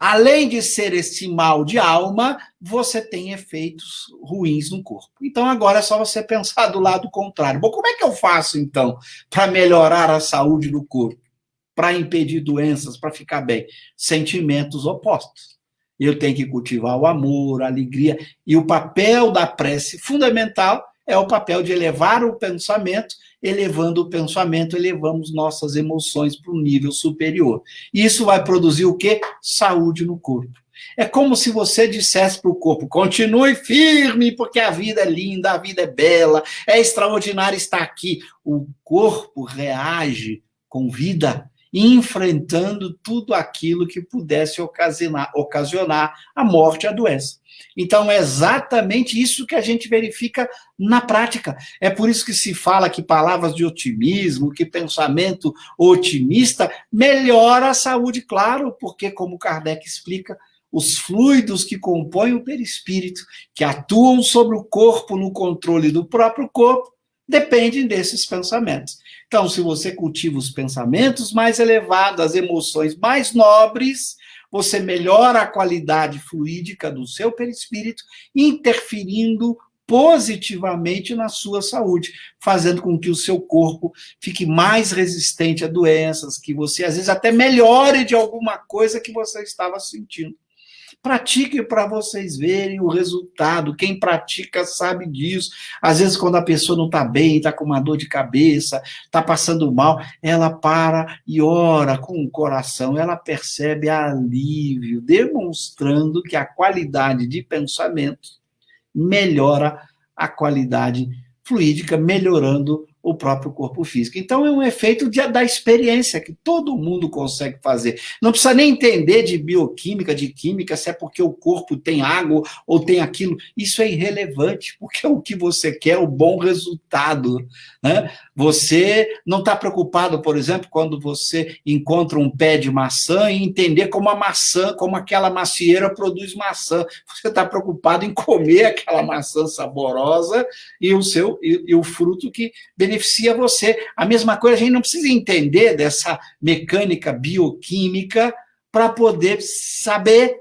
Além de ser esse mal de alma, você tem efeitos ruins no corpo. Então, agora é só você pensar do lado contrário. Bom, como é que eu faço, então, para melhorar a saúde do corpo? Para impedir doenças, para ficar bem? Sentimentos opostos. Eu tenho que cultivar o amor, a alegria. E o papel da prece fundamental é o papel de elevar o pensamento. Elevando o pensamento, elevamos nossas emoções para um nível superior. Isso vai produzir o quê? Saúde no corpo. É como se você dissesse para o corpo, continue firme, porque a vida é linda, a vida é bela, é extraordinário estar aqui. O corpo reage com vida, enfrentando tudo aquilo que pudesse ocasionar a morte, a doença. Então, é exatamente isso que a gente verifica na prática. É por isso que se fala que palavras de otimismo, que pensamento otimista melhora a saúde, claro, porque, como Kardec explica, os fluidos que compõem o perispírito, que atuam sobre o corpo no controle do próprio corpo, dependem desses pensamentos. Então, se você cultiva os pensamentos mais elevados, as emoções mais nobres, você melhora a qualidade fluídica do seu perispírito, interferindo positivamente na sua saúde, fazendo com que o seu corpo fique mais resistente a doenças, que você, às vezes, até melhore de alguma coisa que você estava sentindo. Pratique para vocês verem o resultado. Quem pratica sabe disso. Às vezes, quando a pessoa não está bem, está com uma dor de cabeça, está passando mal, ela para e ora com o coração. Ela percebe alívio, demonstrando que a qualidade de pensamento melhora a qualidade fluídica, melhorando o próprio corpo físico. Então, é um efeito da experiência que todo mundo consegue fazer. Não precisa nem entender de bioquímica, de química, se é porque o corpo tem água ou tem aquilo. Isso é irrelevante, porque o que você quer é o bom resultado. Né? Você não está preocupado, por exemplo, quando você encontra um pé de maçã e entender como a maçã, como aquela macieira produz maçã. Você está preocupado em comer aquela maçã saborosa e o fruto que beneficia você. A mesma coisa, a gente não precisa entender dessa mecânica bioquímica para poder saber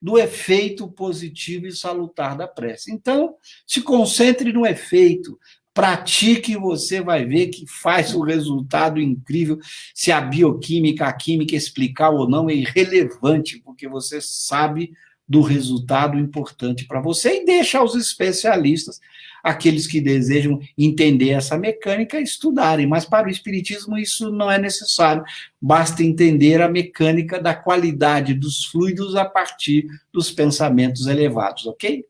do efeito positivo e salutar da prece. Então, se concentre no efeito, pratique e você vai ver que faz um resultado incrível. Se a bioquímica, a química explicar ou não é irrelevante, porque você sabe do resultado importante para você e deixa aos especialistas, aqueles que desejam entender essa mecânica, estudarem. Mas para o espiritismo isso não é necessário. Basta entender a mecânica da qualidade dos fluidos a partir dos pensamentos elevados, ok?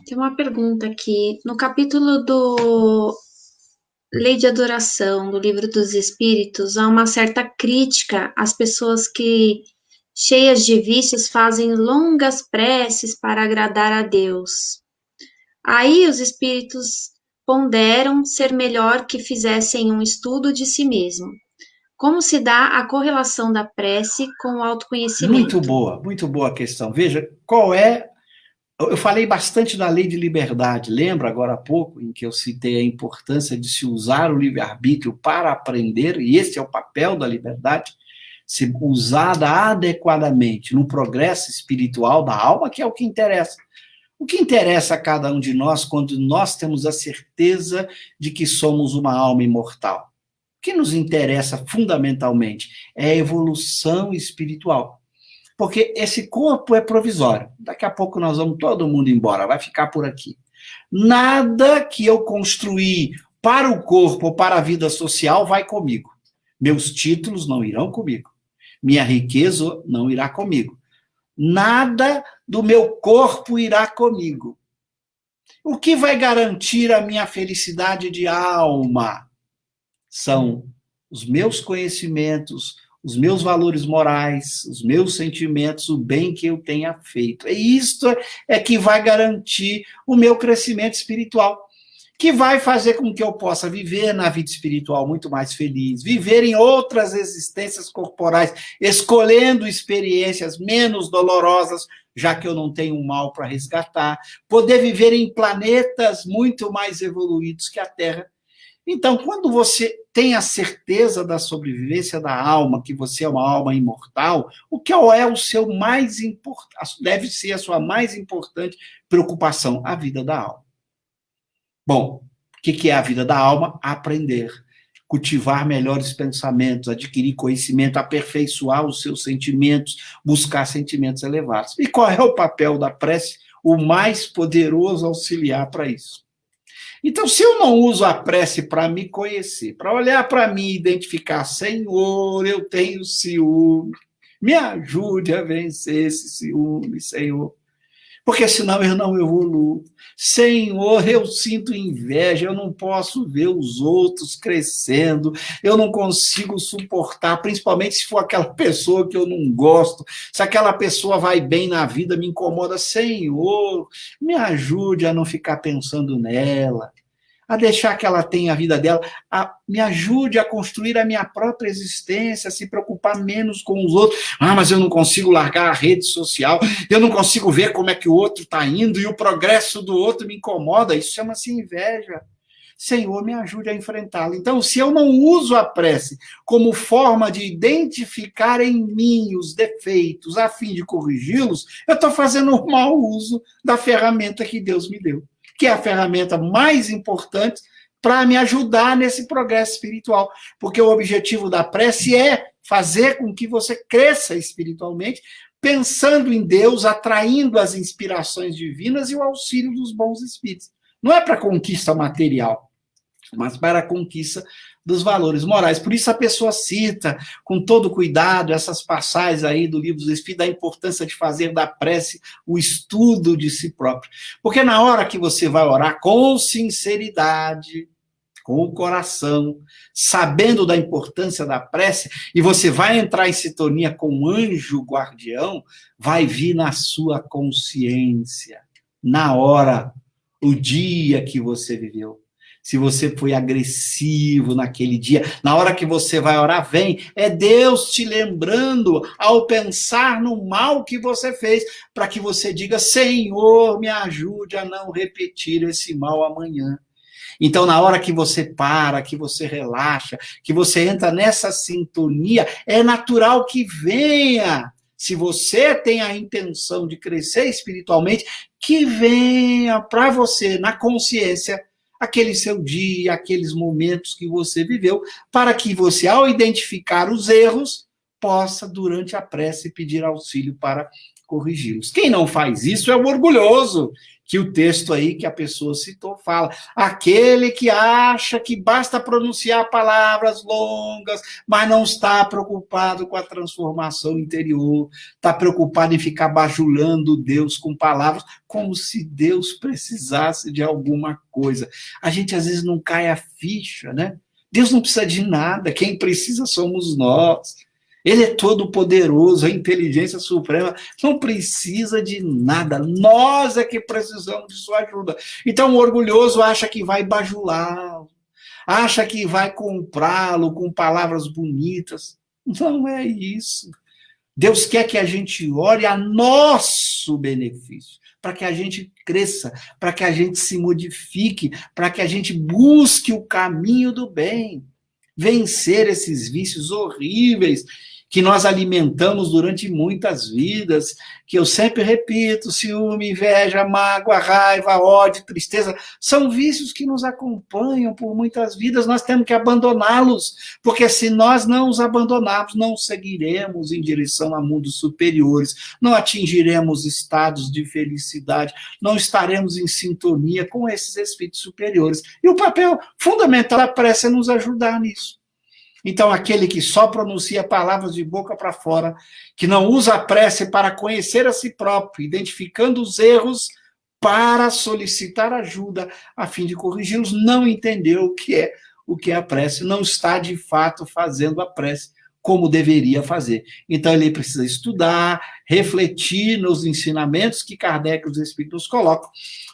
Tem uma pergunta aqui. No capítulo do Lei de Adoração, do Livro dos Espíritos, há uma certa crítica às pessoas que, cheias de vícios, fazem longas preces para agradar a Deus. Aí os espíritos ponderam ser melhor que fizessem um estudo de si mesmo. Como se dá a correlação da prece com o autoconhecimento? Muito boa a questão. Veja, qual é... Eu falei bastante da lei de liberdade, lembra agora há pouco, em que eu citei a importância de se usar o livre-arbítrio para aprender, e esse é o papel da liberdade, se usada adequadamente no progresso espiritual da alma, que é o que interessa. O que interessa a cada um de nós quando nós temos a certeza de que somos uma alma imortal? O que nos interessa fundamentalmente é a evolução espiritual. Porque esse corpo é provisório. Daqui a pouco nós vamos todo mundo embora, vai ficar por aqui. Nada que eu construir para o corpo ou para a vida social vai comigo. Meus títulos não irão comigo. minha riqueza não irá comigo. Nada do meu corpo irá comigo. O que vai garantir a minha felicidade de alma são os meus conhecimentos, os meus valores morais, os meus sentimentos, o bem que eu tenha feito. E isto é que vai garantir o meu crescimento espiritual, que vai fazer com que eu possa viver na vida espiritual muito mais feliz, viver em outras existências corporais, escolhendo experiências menos dolorosas, já que eu não tenho um mal para resgatar, poder viver em planetas muito mais evoluídos que a Terra. Então, quando você tem a certeza da sobrevivência da alma, que você é uma alma imortal, o que é o seu mais importante, deve ser a sua mais importante preocupação, a vida da alma. Bom, o que é a vida da alma? Aprender, cultivar melhores pensamentos, adquirir conhecimento, aperfeiçoar os seus sentimentos, buscar sentimentos elevados. E qual é o papel da prece? O mais poderoso auxiliar para isso. Então, se eu não uso a prece para me conhecer, para olhar para mim e identificar, Senhor, eu tenho ciúme, me ajude a vencer esse ciúme, Senhor. Porque senão eu não evoluo. Senhor, eu sinto inveja, eu não posso ver os outros crescendo, eu não consigo suportar, principalmente se for aquela pessoa que eu não gosto, se aquela pessoa vai bem na vida, me incomoda. Senhor, me ajude a não ficar pensando nela, a deixar que ela tenha a vida dela, me ajude a construir a minha própria existência, a se preocupar menos com os outros. Mas eu não consigo largar a rede social, eu não consigo ver como é que o outro está indo, e o progresso do outro me incomoda. Isso chama-se inveja. Senhor, me ajude a enfrentá-la. Então, se eu não uso a prece como forma de identificar em mim os defeitos, a fim de corrigi-los, eu estou fazendo um mau uso da ferramenta que Deus me deu, que é a ferramenta mais importante para me ajudar nesse progresso espiritual. Porque o objetivo da prece é fazer com que você cresça espiritualmente, pensando em Deus, atraindo as inspirações divinas e o auxílio dos bons espíritos. Não é para conquista material, mas para a conquista dos valores morais. Por isso a pessoa cita, com todo cuidado, essas passagens aí do Livro dos Espíritos, da importância de fazer da prece o estudo de si próprio. Porque na hora que você vai orar com sinceridade, com o coração, sabendo da importância da prece, e você vai entrar em sintonia com o anjo guardião, vai vir na sua consciência, na hora, o dia que você viveu. Se você foi agressivo naquele dia, na hora que você vai orar, vem, é Deus te lembrando ao pensar no mal que você fez, para que você diga, Senhor, me ajude a não repetir esse mal amanhã. Então, na hora que você para, que você relaxa, que você entra nessa sintonia, é natural que venha. Se você tem a intenção de crescer espiritualmente, que venha para você, na consciência, aquele seu dia, aqueles momentos que você viveu, para que você, ao identificar os erros, possa, durante a prece, pedir auxílio para corrigi-los. Quem não faz isso é o orgulhoso, que o texto aí que a pessoa citou fala. Aquele que acha que basta pronunciar palavras longas, mas não está preocupado com a transformação interior, está preocupado em ficar bajulando Deus com palavras, como se Deus precisasse de alguma coisa. A gente às vezes não cai a ficha, né? Deus não precisa de nada, quem precisa somos nós. Ele é todo poderoso, a inteligência suprema, não precisa de nada. Nós é que precisamos de sua ajuda. Então o orgulhoso acha que vai bajulá-lo, acha que vai comprá-lo com palavras bonitas. Não é isso. Deus quer que a gente ore a nosso benefício, para que a gente cresça, para que a gente se modifique, para que a gente busque o caminho do bem, vencer esses vícios horríveis que nós alimentamos durante muitas vidas, que eu sempre repito, ciúme, inveja, mágoa, raiva, ódio, tristeza, são vícios que nos acompanham por muitas vidas, nós temos que abandoná-los, porque se nós não os abandonarmos, não seguiremos em direção a mundos superiores, não atingiremos estados de felicidade, não estaremos em sintonia com esses espíritos superiores. E o papel fundamental da prece é nos ajudar nisso. Então, aquele que só pronuncia palavras de boca para fora, que não usa a prece para conhecer a si próprio, identificando os erros para solicitar ajuda a fim de corrigi-los, não entendeu o que é a prece, não está de fato fazendo a prece como deveria fazer. Então ele precisa estudar, refletir nos ensinamentos que Kardec e os Espíritos colocam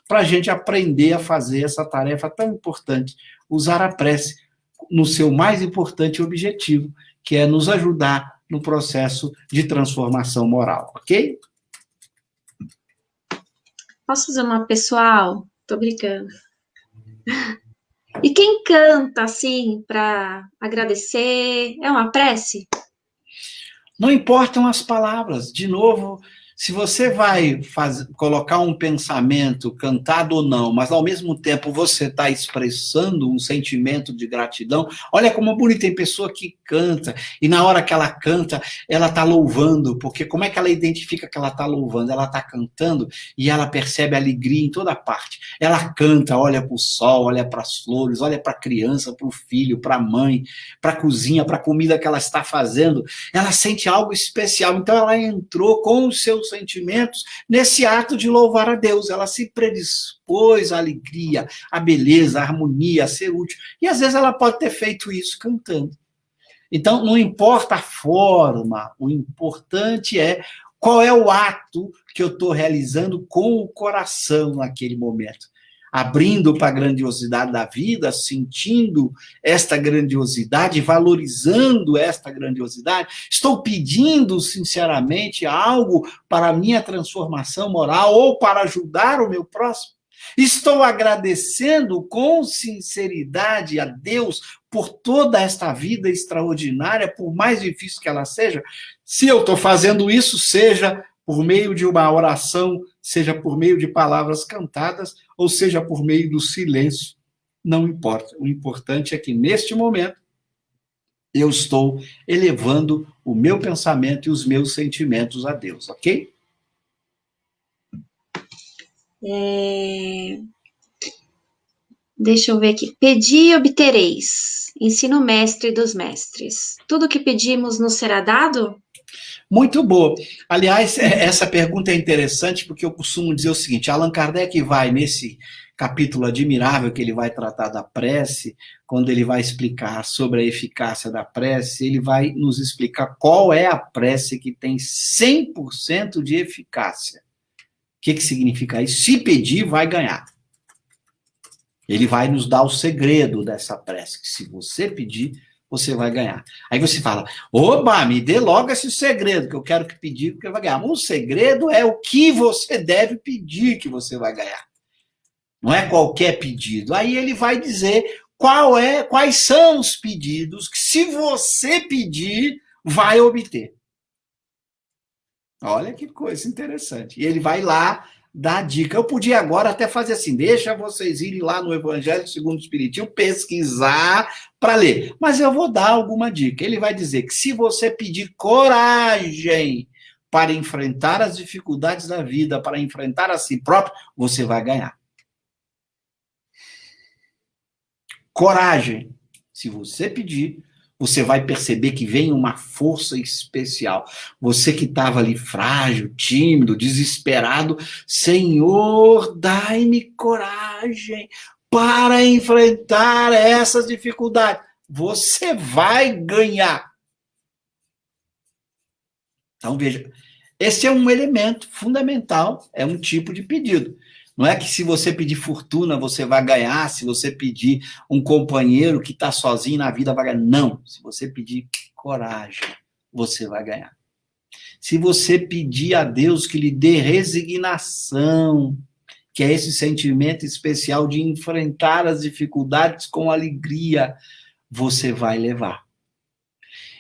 para a gente aprender a fazer essa tarefa tão importante, usar a prece no seu mais importante objetivo, que é nos ajudar no processo de transformação moral, ok? Posso fazer uma pessoal? Tô brincando. E quem canta assim para agradecer? É uma prece? Não importam as palavras. De novo, se você vai colocar um pensamento, cantado ou não, mas ao mesmo tempo você está expressando um sentimento de gratidão, olha como é bonito, tem pessoa que canta, e na hora que ela canta, ela está louvando, porque como é que ela identifica que ela está louvando? Ela está cantando e ela percebe alegria em toda parte. Ela canta, olha para o sol, olha para as flores, olha para a criança, para o filho, para a mãe, para a cozinha, para a comida que ela está fazendo, ela sente algo especial, então ela entrou com os seus sentimentos nesse ato de louvar a Deus, ela se predispôs à alegria, à beleza, à harmonia, a ser útil, e às vezes ela pode ter feito isso cantando. Então não importa a forma, o importante é qual é o ato que eu estou realizando com o coração naquele momento. Abrindo para a grandiosidade da vida, sentindo esta grandiosidade, valorizando esta grandiosidade, estou pedindo sinceramente algo para a minha transformação moral ou para ajudar o meu próximo. Estou agradecendo com sinceridade a Deus por toda esta vida extraordinária, por mais difícil que ela seja. Se eu estou fazendo isso, seja por meio de uma oração, seja por meio de palavras cantadas, ou seja por meio do silêncio, não importa. O importante é que, neste momento, eu estou elevando o meu pensamento e os meus sentimentos a Deus, ok? Deixa eu ver aqui. Pedi e obtereis. Ensino mestre dos mestres. Tudo que pedimos nos será dado? Muito boa. Aliás, essa pergunta é interessante porque eu costumo dizer o seguinte: Allan Kardec vai nesse capítulo admirável que ele vai tratar da prece, quando ele vai explicar sobre a eficácia da prece, ele vai nos explicar qual é a prece que tem 100% de eficácia. O que significa isso? Se pedir, vai ganhar. Ele vai nos dar o segredo dessa prece, que se você pedir, você vai ganhar. Aí você fala, oba, me dê logo esse segredo, que eu quero que pedir, porque vai ganhar. O segredo é o que você deve pedir que você vai ganhar. Não é qualquer pedido. Aí ele vai dizer quais são os pedidos que, se você pedir, vai obter. Olha que coisa interessante. E ele vai lá dar dica. Eu podia agora até fazer assim, deixa vocês irem lá no Evangelho segundo o Espiritismo, pesquisar para ler. Mas eu vou dar alguma dica. Ele vai dizer que se você pedir coragem para enfrentar as dificuldades da vida, para enfrentar a si próprio, você vai ganhar. Coragem. Se você pedir, você vai perceber que vem uma força especial. Você que estava ali frágil, tímido, desesperado, Senhor, dai-me coragem para enfrentar essas dificuldades. Você vai ganhar. Então, veja, esse é um elemento fundamental, é um tipo de pedido. Não é que se você pedir fortuna, você vai ganhar, se você pedir um companheiro que está sozinho na vida, vai ganhar. Não, se você pedir coragem, você vai ganhar. Se você pedir a Deus que lhe dê resignação, que é esse sentimento especial de enfrentar as dificuldades com alegria, você vai levar.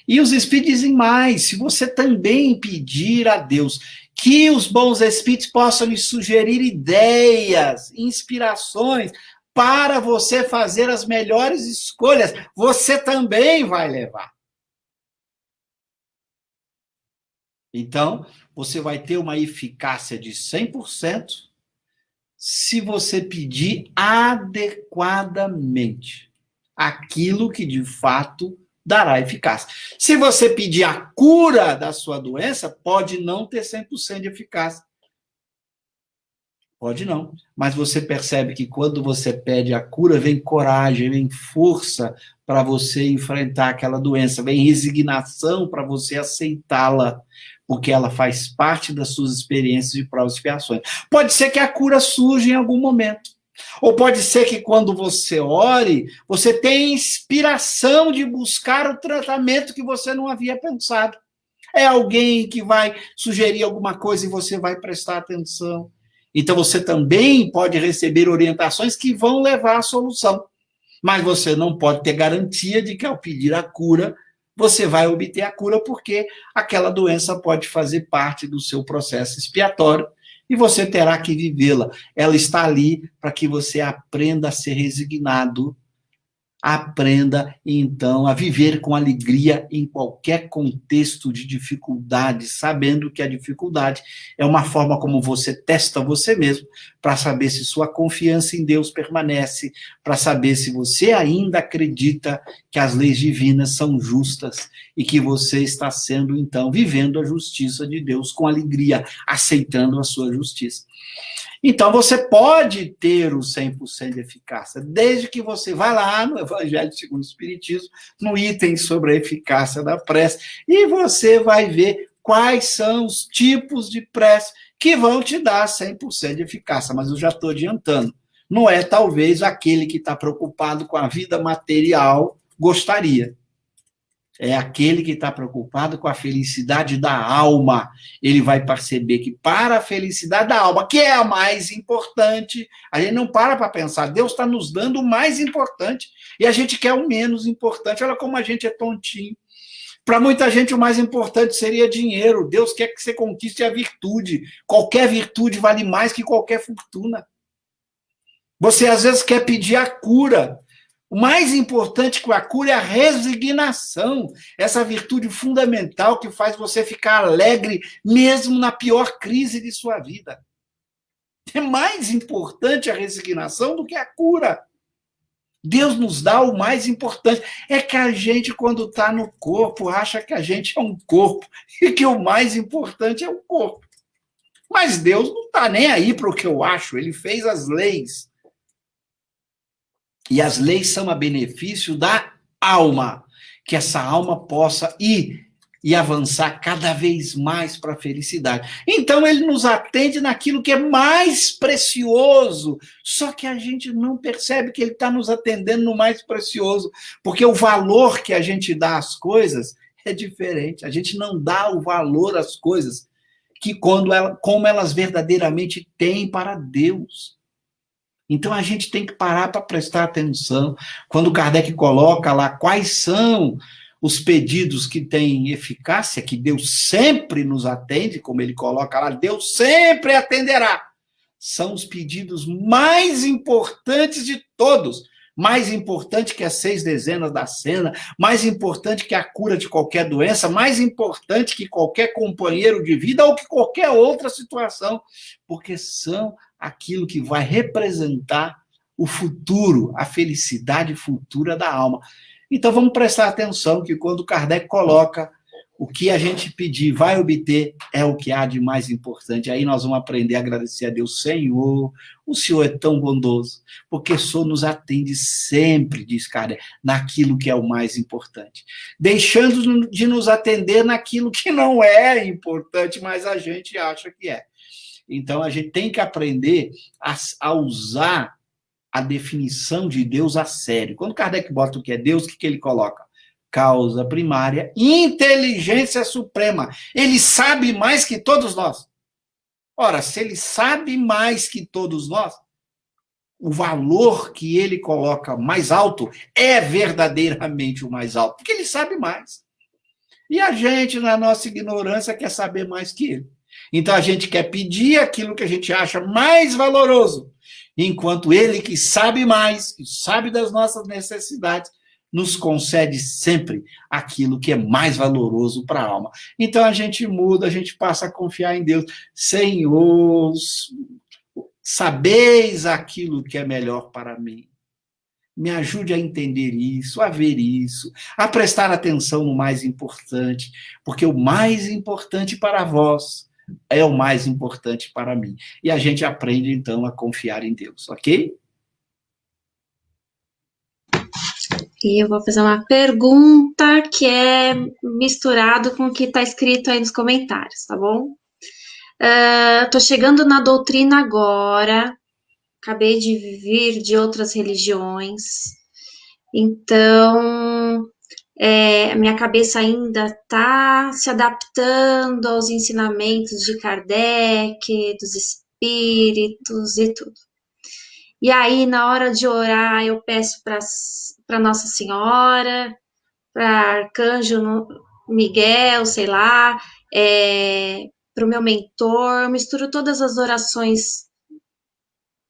E os Espíritos dizem mais, se você também pedir a Deus que os bons Espíritos possam lhe sugerir ideias, inspirações, para você fazer as melhores escolhas, você também vai levar. Então, você vai ter uma eficácia de 100% se você pedir adequadamente aquilo que de fato dará eficácia. Se você pedir a cura da sua doença, pode não ter 100% de eficácia. Pode não. Mas você percebe que quando você pede a cura, vem coragem, vem força para você enfrentar aquela doença, vem resignação para você aceitá-la, porque ela faz parte das suas experiências de provas e expiações. Pode ser que a cura surja em algum momento. Ou pode ser que quando você ore, você tenha inspiração de buscar o tratamento que você não havia pensado. É alguém que vai sugerir alguma coisa e você vai prestar atenção. Então você também pode receber orientações que vão levar à solução. Mas você não pode ter garantia de que ao pedir a cura, você vai obter a cura, porque aquela doença pode fazer parte do seu processo expiatório e você terá que vivê-la. Ela está ali para que você aprenda a ser resignado, aprenda, então, a viver com alegria em qualquer contexto de dificuldade, sabendo que a dificuldade é uma forma como você testa você mesmo, para saber se sua confiança em Deus permanece, para saber se você ainda acredita que as leis divinas são justas e que você está sendo, então, vivendo a justiça de Deus com alegria, aceitando a sua justiça. Então, você pode ter o 100% de eficácia, desde que você vá lá no Evangelho segundo o Espiritismo, no item sobre a eficácia da prece, e você vai ver quais são os tipos de prece que vão te dar 100% de eficácia. Mas eu já estou adiantando. Não é, talvez, aquele que está preocupado com a vida material gostaria. É aquele que está preocupado com a felicidade da alma. Ele vai perceber que para a felicidade da alma, que é a mais importante, a gente não para pensar, Deus está nos dando o mais importante e a gente quer o menos importante. Olha como a gente é tontinho. Para muita gente o mais importante seria dinheiro. Deus quer que você conquiste a virtude. Qualquer virtude vale mais que qualquer fortuna. Você às vezes quer pedir a cura. O mais importante que a cura é a resignação, essa virtude fundamental que faz você ficar alegre mesmo na pior crise de sua vida. É mais importante a resignação do que a cura. Deus nos dá o mais importante. É que a gente, quando está no corpo, acha que a gente é um corpo e que o mais importante é o corpo. Mas Deus não está nem aí para o que eu acho, ele fez as leis. E as leis são a benefício da alma, que essa alma possa ir e avançar cada vez mais para a felicidade. Então, ele nos atende naquilo que é mais precioso, só que a gente não percebe que ele está nos atendendo no mais precioso, porque o valor que a gente dá às coisas é diferente. A gente não dá o valor às coisas como elas verdadeiramente têm para Deus. Então, a gente tem que parar para prestar atenção. Quando Kardec coloca lá quais são os pedidos que têm eficácia, que Deus sempre nos atende, como ele coloca lá, Deus sempre atenderá. São os pedidos mais importantes de todos. Mais importante que as 6 dezenas da cena, mais importante que a cura de qualquer doença, mais importante que qualquer companheiro de vida ou que qualquer outra situação, porque são aquilo que vai representar o futuro, a felicidade futura da alma. Então vamos prestar atenção que quando Kardec coloca o que a gente pedir vai obter é o que há de mais importante. Aí nós vamos aprender a agradecer a Deus. Senhor, o Senhor é tão bondoso, porque o Senhor nos atende sempre, diz Kardec, naquilo que é o mais importante. Deixando de nos atender naquilo que não é importante, mas a gente acha que é. Então a gente tem que aprender a usar a definição de Deus a sério. Quando Kardec bota o que é Deus, o que ele coloca? Causa primária, inteligência suprema. Ele sabe mais que todos nós. Ora, se ele sabe mais que todos nós, o valor que ele coloca mais alto é verdadeiramente o mais alto, porque ele sabe mais. E a gente, na nossa ignorância, quer saber mais que ele. Então a gente quer pedir aquilo que a gente acha mais valoroso, enquanto ele que sabe mais, que sabe das nossas necessidades, nos concede sempre aquilo que é mais valoroso para a alma. Então a gente muda, a gente passa a confiar em Deus. Senhor, sabeis aquilo que é melhor para mim. Me ajude a entender isso, a ver isso, a prestar atenção no mais importante, porque o mais importante para vós é o mais importante para mim. E a gente aprende, então, a confiar em Deus, ok? E eu vou fazer uma pergunta que é misturado com o que está escrito aí nos comentários, tá bom? Tô chegando na doutrina agora, acabei de vir de outras religiões, então minha cabeça ainda está se adaptando aos ensinamentos de Kardec, dos espíritos e tudo. E aí, na hora de orar, eu peço para Nossa Senhora, para Arcanjo Miguel, sei lá, para o meu mentor, eu misturo todas as orações.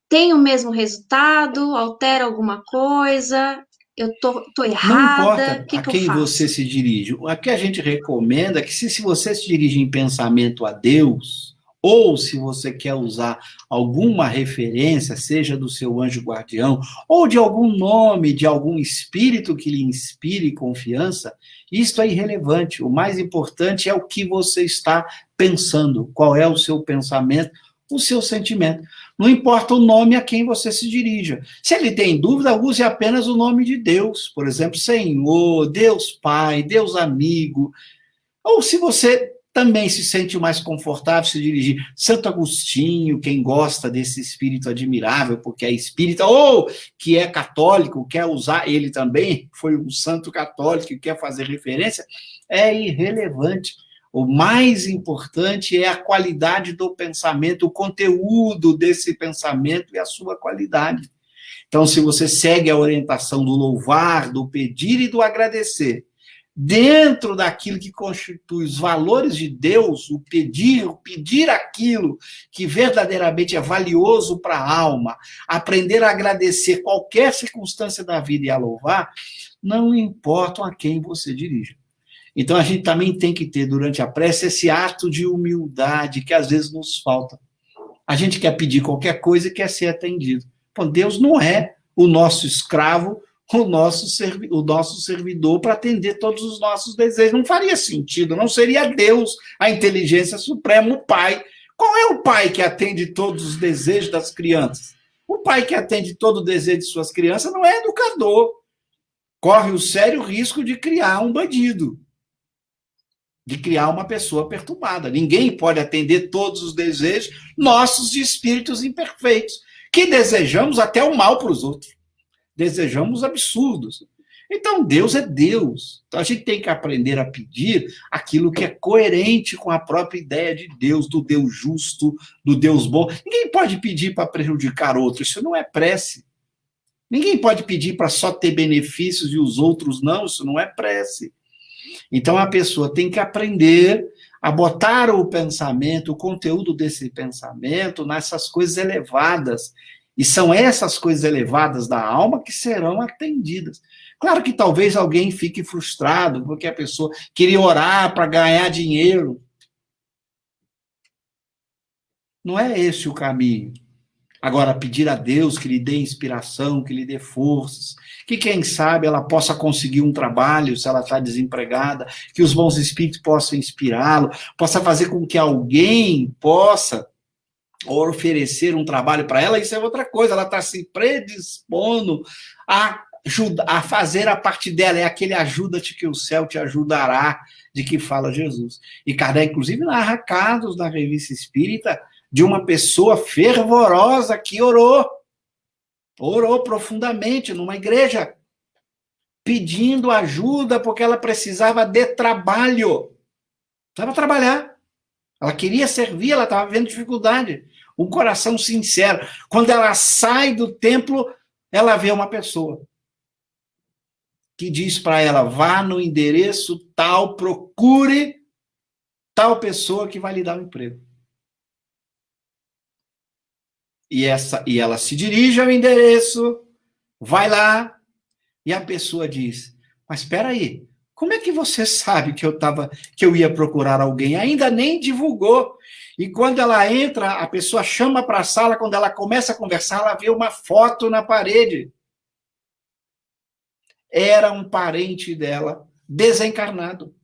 Tem o mesmo resultado? Altera alguma coisa? Eu tô Não errada? importa O que a que eu quem você faço? se dirige. O que a gente recomenda é que, se você se dirige em pensamento a Deus, ou se você quer usar alguma referência, seja do seu anjo guardião, ou de algum nome, de algum espírito que lhe inspire confiança, isto é irrelevante. O mais importante é o que você está pensando, qual é o seu pensamento, o seu sentimento. Não importa o nome a quem você se dirija. Se ele tem dúvida, use apenas o nome de Deus. Por exemplo, Senhor, Deus Pai, Deus Amigo. Ou, se você também se sente mais confortável, se dirigir Santo Agostinho, quem gosta desse espírito admirável, porque é espírita, ou que é católico, quer usar, ele também foi um santo católico e quer fazer referência, é irrelevante. O mais importante é a qualidade do pensamento, o conteúdo desse pensamento e a sua qualidade. Então, se você segue a orientação do louvar, do pedir e do agradecer, dentro daquilo que constitui os valores de Deus, o pedir aquilo que verdadeiramente é valioso para a alma, aprender a agradecer qualquer circunstância da vida e a louvar, não importa a quem você dirige. Então, a gente também tem que ter, durante a prece, esse ato de humildade que às vezes nos falta. A gente quer pedir qualquer coisa e quer ser atendido. Pô, Deus não é o nosso escravo, o nosso servidor para atender todos os nossos desejos. Não faria sentido, não seria Deus a inteligência suprema, o Pai. Qual é o pai que atende todos os desejos das crianças? O pai que atende todo o desejo de suas crianças não é educador. Corre o sério risco de criar um bandido, de criar uma pessoa perturbada. Ninguém pode atender todos os desejos nossos de espíritos imperfeitos, que desejamos até o mal para os outros. Desejamos absurdos. Então, Deus é Deus. Então, a gente tem que aprender a pedir aquilo que é coerente com a própria ideia de Deus, do Deus justo, do Deus bom. Ninguém pode pedir para prejudicar outro, isso não é prece. Ninguém pode pedir para só ter benefícios e os outros não, isso não é prece. Então, a pessoa tem que aprender a botar o pensamento, o conteúdo desse pensamento nessas coisas elevadas. E são essas coisas elevadas da alma que serão atendidas. Claro que talvez alguém fique frustrado, porque a pessoa queria orar para ganhar dinheiro. Não é esse o caminho. Agora, pedir a Deus que lhe dê inspiração, que lhe dê forças, que quem sabe ela possa conseguir um trabalho se ela está desempregada, que os bons espíritos possam inspirá-lo, possa fazer com que alguém possa oferecer um trabalho para ela, isso é outra coisa, ela está se predispondo a fazer a parte dela, é aquele ajuda-te que o céu te ajudará, de que fala Jesus. E Kardec, inclusive, narra casos na Revista Espírita de uma pessoa fervorosa que orou profundamente numa igreja, pedindo ajuda porque ela precisava de trabalho. Precisava trabalhar. Ela queria servir, ela estava vendo dificuldade. Um coração sincero. Quando ela sai do templo, ela vê uma pessoa que diz para ela, vá no endereço tal, procure tal pessoa que vai lhe dar um emprego. E ela se dirige ao endereço, vai lá, e a pessoa diz, mas espera aí, como é que você sabe que eu ia procurar alguém? Ainda nem divulgou. E quando ela entra, a pessoa chama para a sala, quando ela começa a conversar, ela vê uma foto na parede. era um parente dela desencarnado.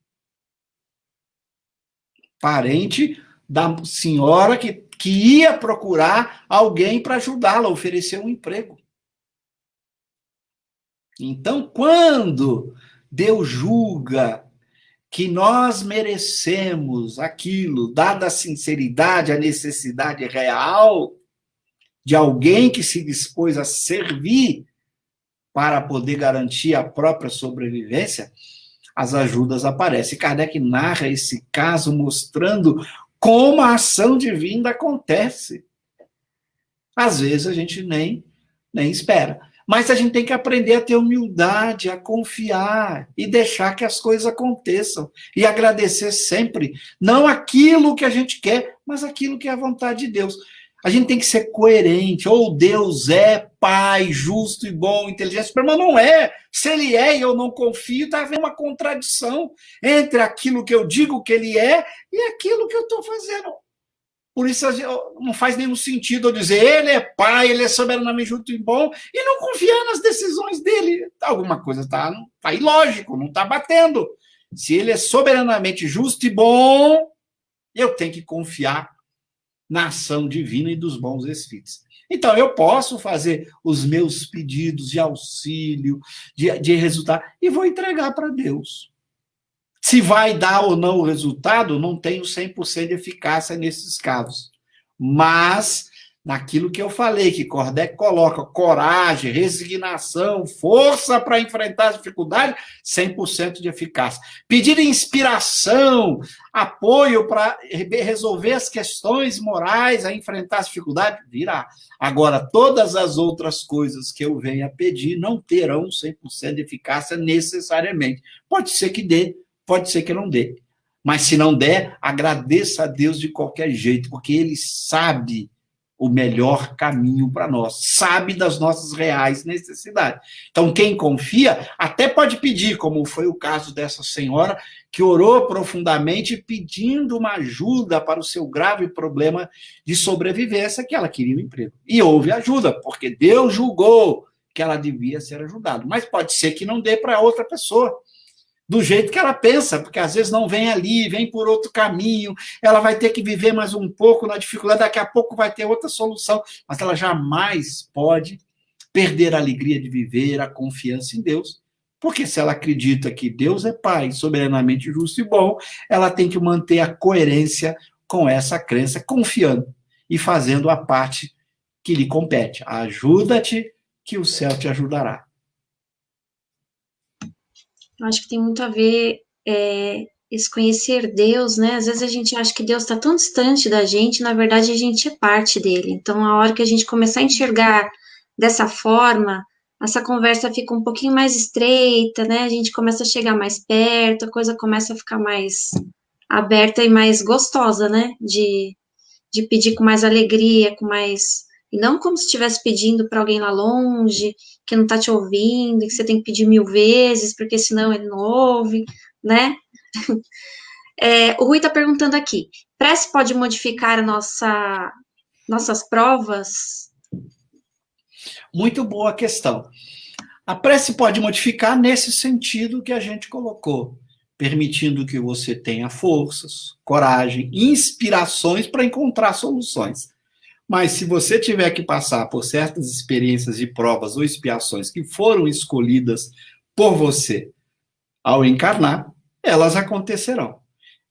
Parente da senhora que ia procurar alguém para ajudá-la, oferecer um emprego. Então, quando Deus julga que nós merecemos aquilo, dada a sinceridade, a necessidade real de alguém que se dispôs a servir para poder garantir a própria sobrevivência, as ajudas aparecem. Kardec narra esse caso mostrando como a ação divina acontece. Às vezes a gente nem espera. Mas a gente tem que aprender a ter humildade, a confiar e deixar que as coisas aconteçam. E agradecer sempre, não aquilo que a gente quer, mas aquilo que é a vontade de Deus. A gente tem que ser coerente. Ou Deus é Pai, justo e bom, inteligente, mas não é. Se Ele é e eu não confio, está havendo uma contradição entre aquilo que eu digo que Ele é e aquilo que eu estou fazendo. Por isso não faz nenhum sentido eu dizer Ele é Pai, Ele é soberanamente justo e bom, e não confiar nas decisões dele. Alguma coisa está ilógico, não está batendo. Se Ele é soberanamente justo e bom, eu tenho que confiar na ação divina e dos bons espíritos. Então, eu posso fazer os meus pedidos de auxílio, de resultado, e vou entregar para Deus. Se vai dar ou não o resultado, não tenho 100% de eficácia nesses casos. Mas, naquilo que eu falei, que Kardec coloca coragem, resignação, força para enfrentar as dificuldades, 100% de eficácia. Pedir inspiração, apoio para resolver as questões morais, a enfrentar as dificuldades, virá. Agora, todas as outras coisas que eu venha pedir não terão 100% de eficácia necessariamente. Pode ser que dê, pode ser que não dê. Mas se não der, agradeça a Deus de qualquer jeito, porque Ele sabe o melhor caminho para nós, sabe das nossas reais necessidades. Então, quem confia até pode pedir, como foi o caso dessa senhora, que orou profundamente pedindo uma ajuda para o seu grave problema de sobrevivência, que ela queria um emprego. E houve ajuda, porque Deus julgou que ela devia ser ajudada. Mas pode ser que não dê para outra pessoa, do jeito que ela pensa, porque às vezes não vem ali, vem por outro caminho, ela vai ter que viver mais um pouco na dificuldade, daqui a pouco vai ter outra solução, mas ela jamais pode perder a alegria de viver, a confiança em Deus, porque se ela acredita que Deus é Pai, soberanamente justo e bom, ela tem que manter a coerência com essa crença, confiando e fazendo a parte que lhe compete. Ajuda-te, que o céu te ajudará. Eu acho que tem muito a ver esse conhecer Deus, né? Às vezes a gente acha que Deus está tão distante da gente, na verdade a gente é parte dele. Então, a hora que a gente começar a enxergar dessa forma, essa conversa fica um pouquinho mais estreita, né? A gente começa a chegar mais perto, a coisa começa a ficar mais aberta e mais gostosa, né? De pedir com mais alegria, com mais... E não como se estivesse pedindo para alguém lá longe, que não está te ouvindo, que você tem que pedir 1000 vezes, porque senão ele não ouve, né? O Rui está perguntando aqui, prece pode modificar nossas provas? Muito boa questão. A prece pode modificar nesse sentido que a gente colocou, permitindo que você tenha forças, coragem, inspirações para encontrar soluções. Mas se você tiver que passar por certas experiências de provas ou expiações que foram escolhidas por você ao encarnar, elas acontecerão.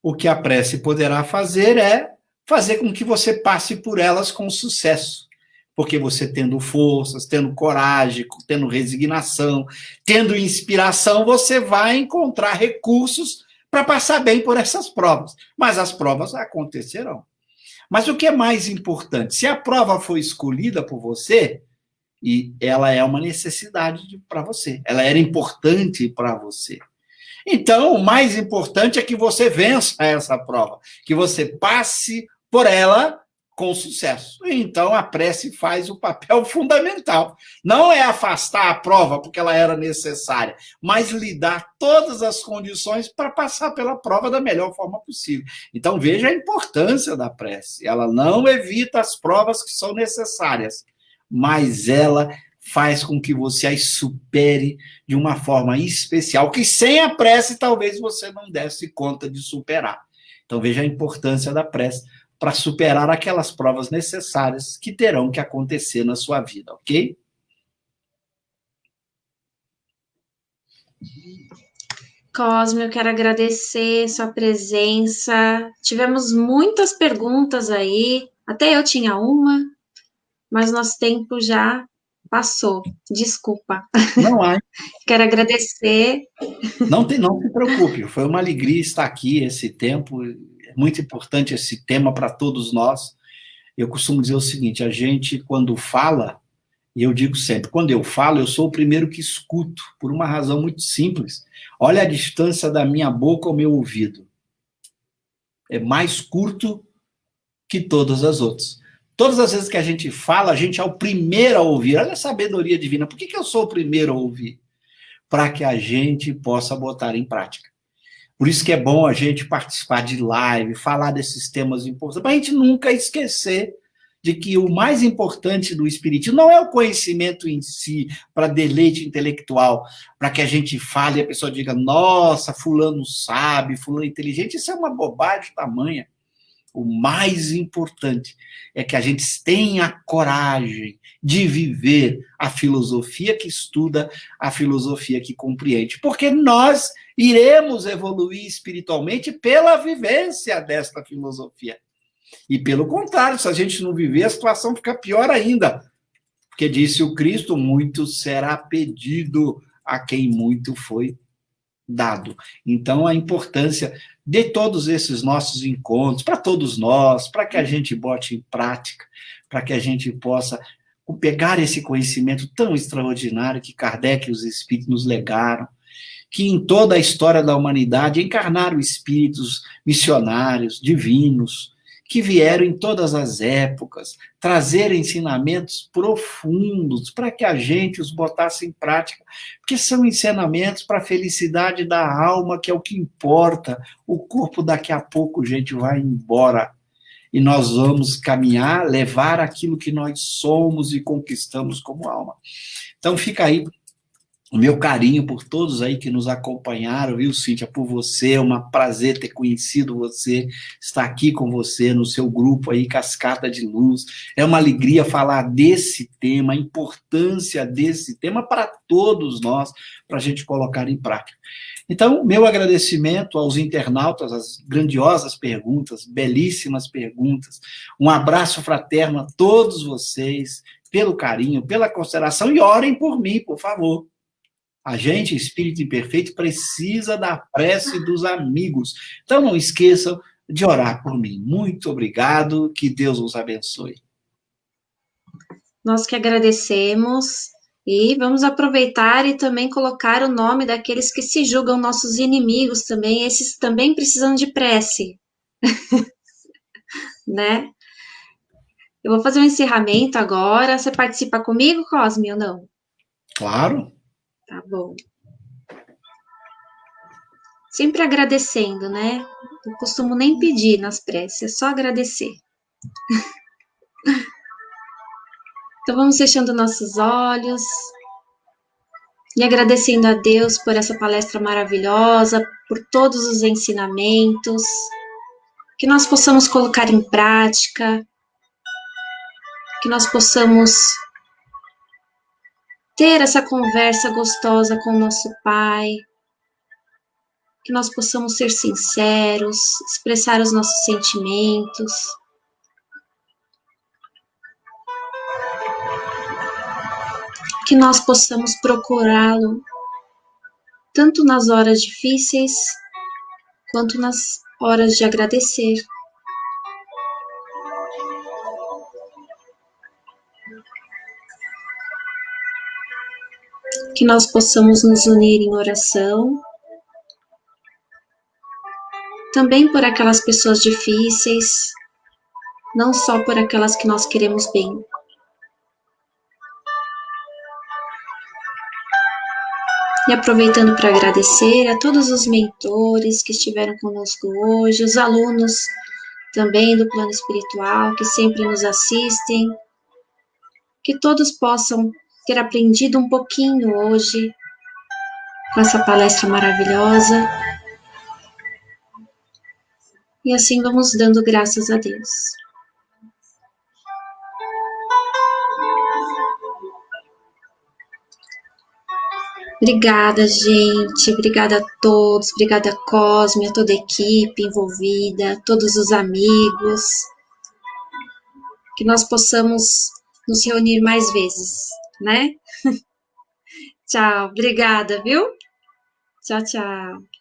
O que a prece poderá fazer é fazer com que você passe por elas com sucesso. Porque você tendo forças, tendo coragem, tendo resignação, tendo inspiração, você vai encontrar recursos para passar bem por essas provas. Mas as provas acontecerão. Mas o que é mais importante? Se a prova foi escolhida por você, e ela é uma necessidade para você, ela era importante para você. Então, o mais importante é que você vença essa prova, que você passe por ela com sucesso. Então, a prece faz o papel fundamental. Não é afastar a prova porque ela era necessária, mas lhe dar todas as condições para passar pela prova da melhor forma possível. Então, veja a importância da prece. Ela não evita as provas que são necessárias, mas ela faz com que você as supere de uma forma especial, que sem a prece talvez você não desse conta de superar. Então veja a importância da prece para superar aquelas provas necessárias que terão que acontecer na sua vida, ok? Cosme, eu quero agradecer sua presença. Tivemos muitas perguntas aí, até eu tinha uma, mas nosso tempo já passou. Desculpa. Não há. Quero agradecer. Não se preocupe, foi uma alegria estar aqui esse tempo. É muito importante esse tema para todos nós. Eu costumo dizer o seguinte: a gente, quando fala, e eu digo sempre, quando eu falo, eu sou o primeiro que escuto, por uma razão muito simples. Olha a distância da minha boca ao meu ouvido. É mais curto que todas as outras. Todas as vezes que a gente fala, a gente é o primeiro a ouvir. Olha a sabedoria divina. Por que eu sou o primeiro a ouvir? Para que a gente possa botar em prática. Por isso que é bom a gente participar de live, falar desses temas importantes, para a gente nunca esquecer de que o mais importante do espiritismo não é o conhecimento em si, para deleite intelectual, para que a gente fale e a pessoa diga, nossa, fulano sabe, fulano é inteligente. Isso é uma bobagem tamanha. O mais importante é que a gente tenha coragem de viver a filosofia que estuda, a filosofia que compreende, porque nós iremos evoluir espiritualmente pela vivência desta filosofia. E pelo contrário, se a gente não viver, a situação fica pior ainda, porque disse o Cristo, muito será pedido a quem muito foi dado. Então, a importância de todos esses nossos encontros, para todos nós, para que a gente bote em prática, para que a gente possa pegar esse conhecimento tão extraordinário que Kardec e os espíritos nos legaram, que em toda a história da humanidade encarnaram espíritos missionários, divinos, que vieram em todas as épocas, trazer ensinamentos profundos para que a gente os botasse em prática, porque são ensinamentos para a felicidade da alma, que é o que importa. O corpo daqui a pouco, gente, vai embora. E nós vamos caminhar, levar aquilo que nós somos e conquistamos como alma. Então fica aí o meu carinho por todos aí que nos acompanharam, viu, Cíntia, por você, é um prazer ter conhecido você, estar aqui com você no seu grupo aí, Cascata de Luz, é uma alegria falar desse tema, a importância desse tema para todos nós, para a gente colocar em prática. Então, meu agradecimento aos internautas, as grandiosas perguntas, belíssimas perguntas, um abraço fraterno a todos vocês, pelo carinho, pela consideração, e orem por mim, por favor. A gente, espírito imperfeito, precisa da prece dos amigos. Então, não esqueçam de orar por mim. Muito obrigado, que Deus os abençoe. Nós que agradecemos e vamos aproveitar e também colocar o nome daqueles que se julgam nossos inimigos também, esses também precisam de prece, né? Eu vou fazer um encerramento agora. Você participa comigo, Cosme, ou não? Claro. Tá bom. Sempre agradecendo, né? Não costumo nem pedir nas preces, é só agradecer. Então vamos fechando nossos olhos e agradecendo a Deus por essa palestra maravilhosa, por todos os ensinamentos, que nós possamos colocar em prática, que nós possamos ter essa conversa gostosa com o nosso Pai, que nós possamos ser sinceros, expressar os nossos sentimentos. Que nós possamos procurá-lo tanto nas horas difíceis quanto nas horas de agradecer. Que nós possamos nos unir em oração, também por aquelas pessoas difíceis, não só por aquelas que nós queremos bem. E aproveitando para agradecer a todos os mentores que estiveram conosco hoje, os alunos também do plano espiritual que sempre nos assistem, que todos possam ter aprendido um pouquinho hoje com essa palestra maravilhosa. E assim vamos dando graças a Deus. Obrigada, gente. Obrigada a todos. Obrigada, Cosme, a toda a equipe envolvida, todos os amigos. Que nós possamos nos reunir mais vezes, né? Tchau. Obrigada, viu? Tchau, tchau.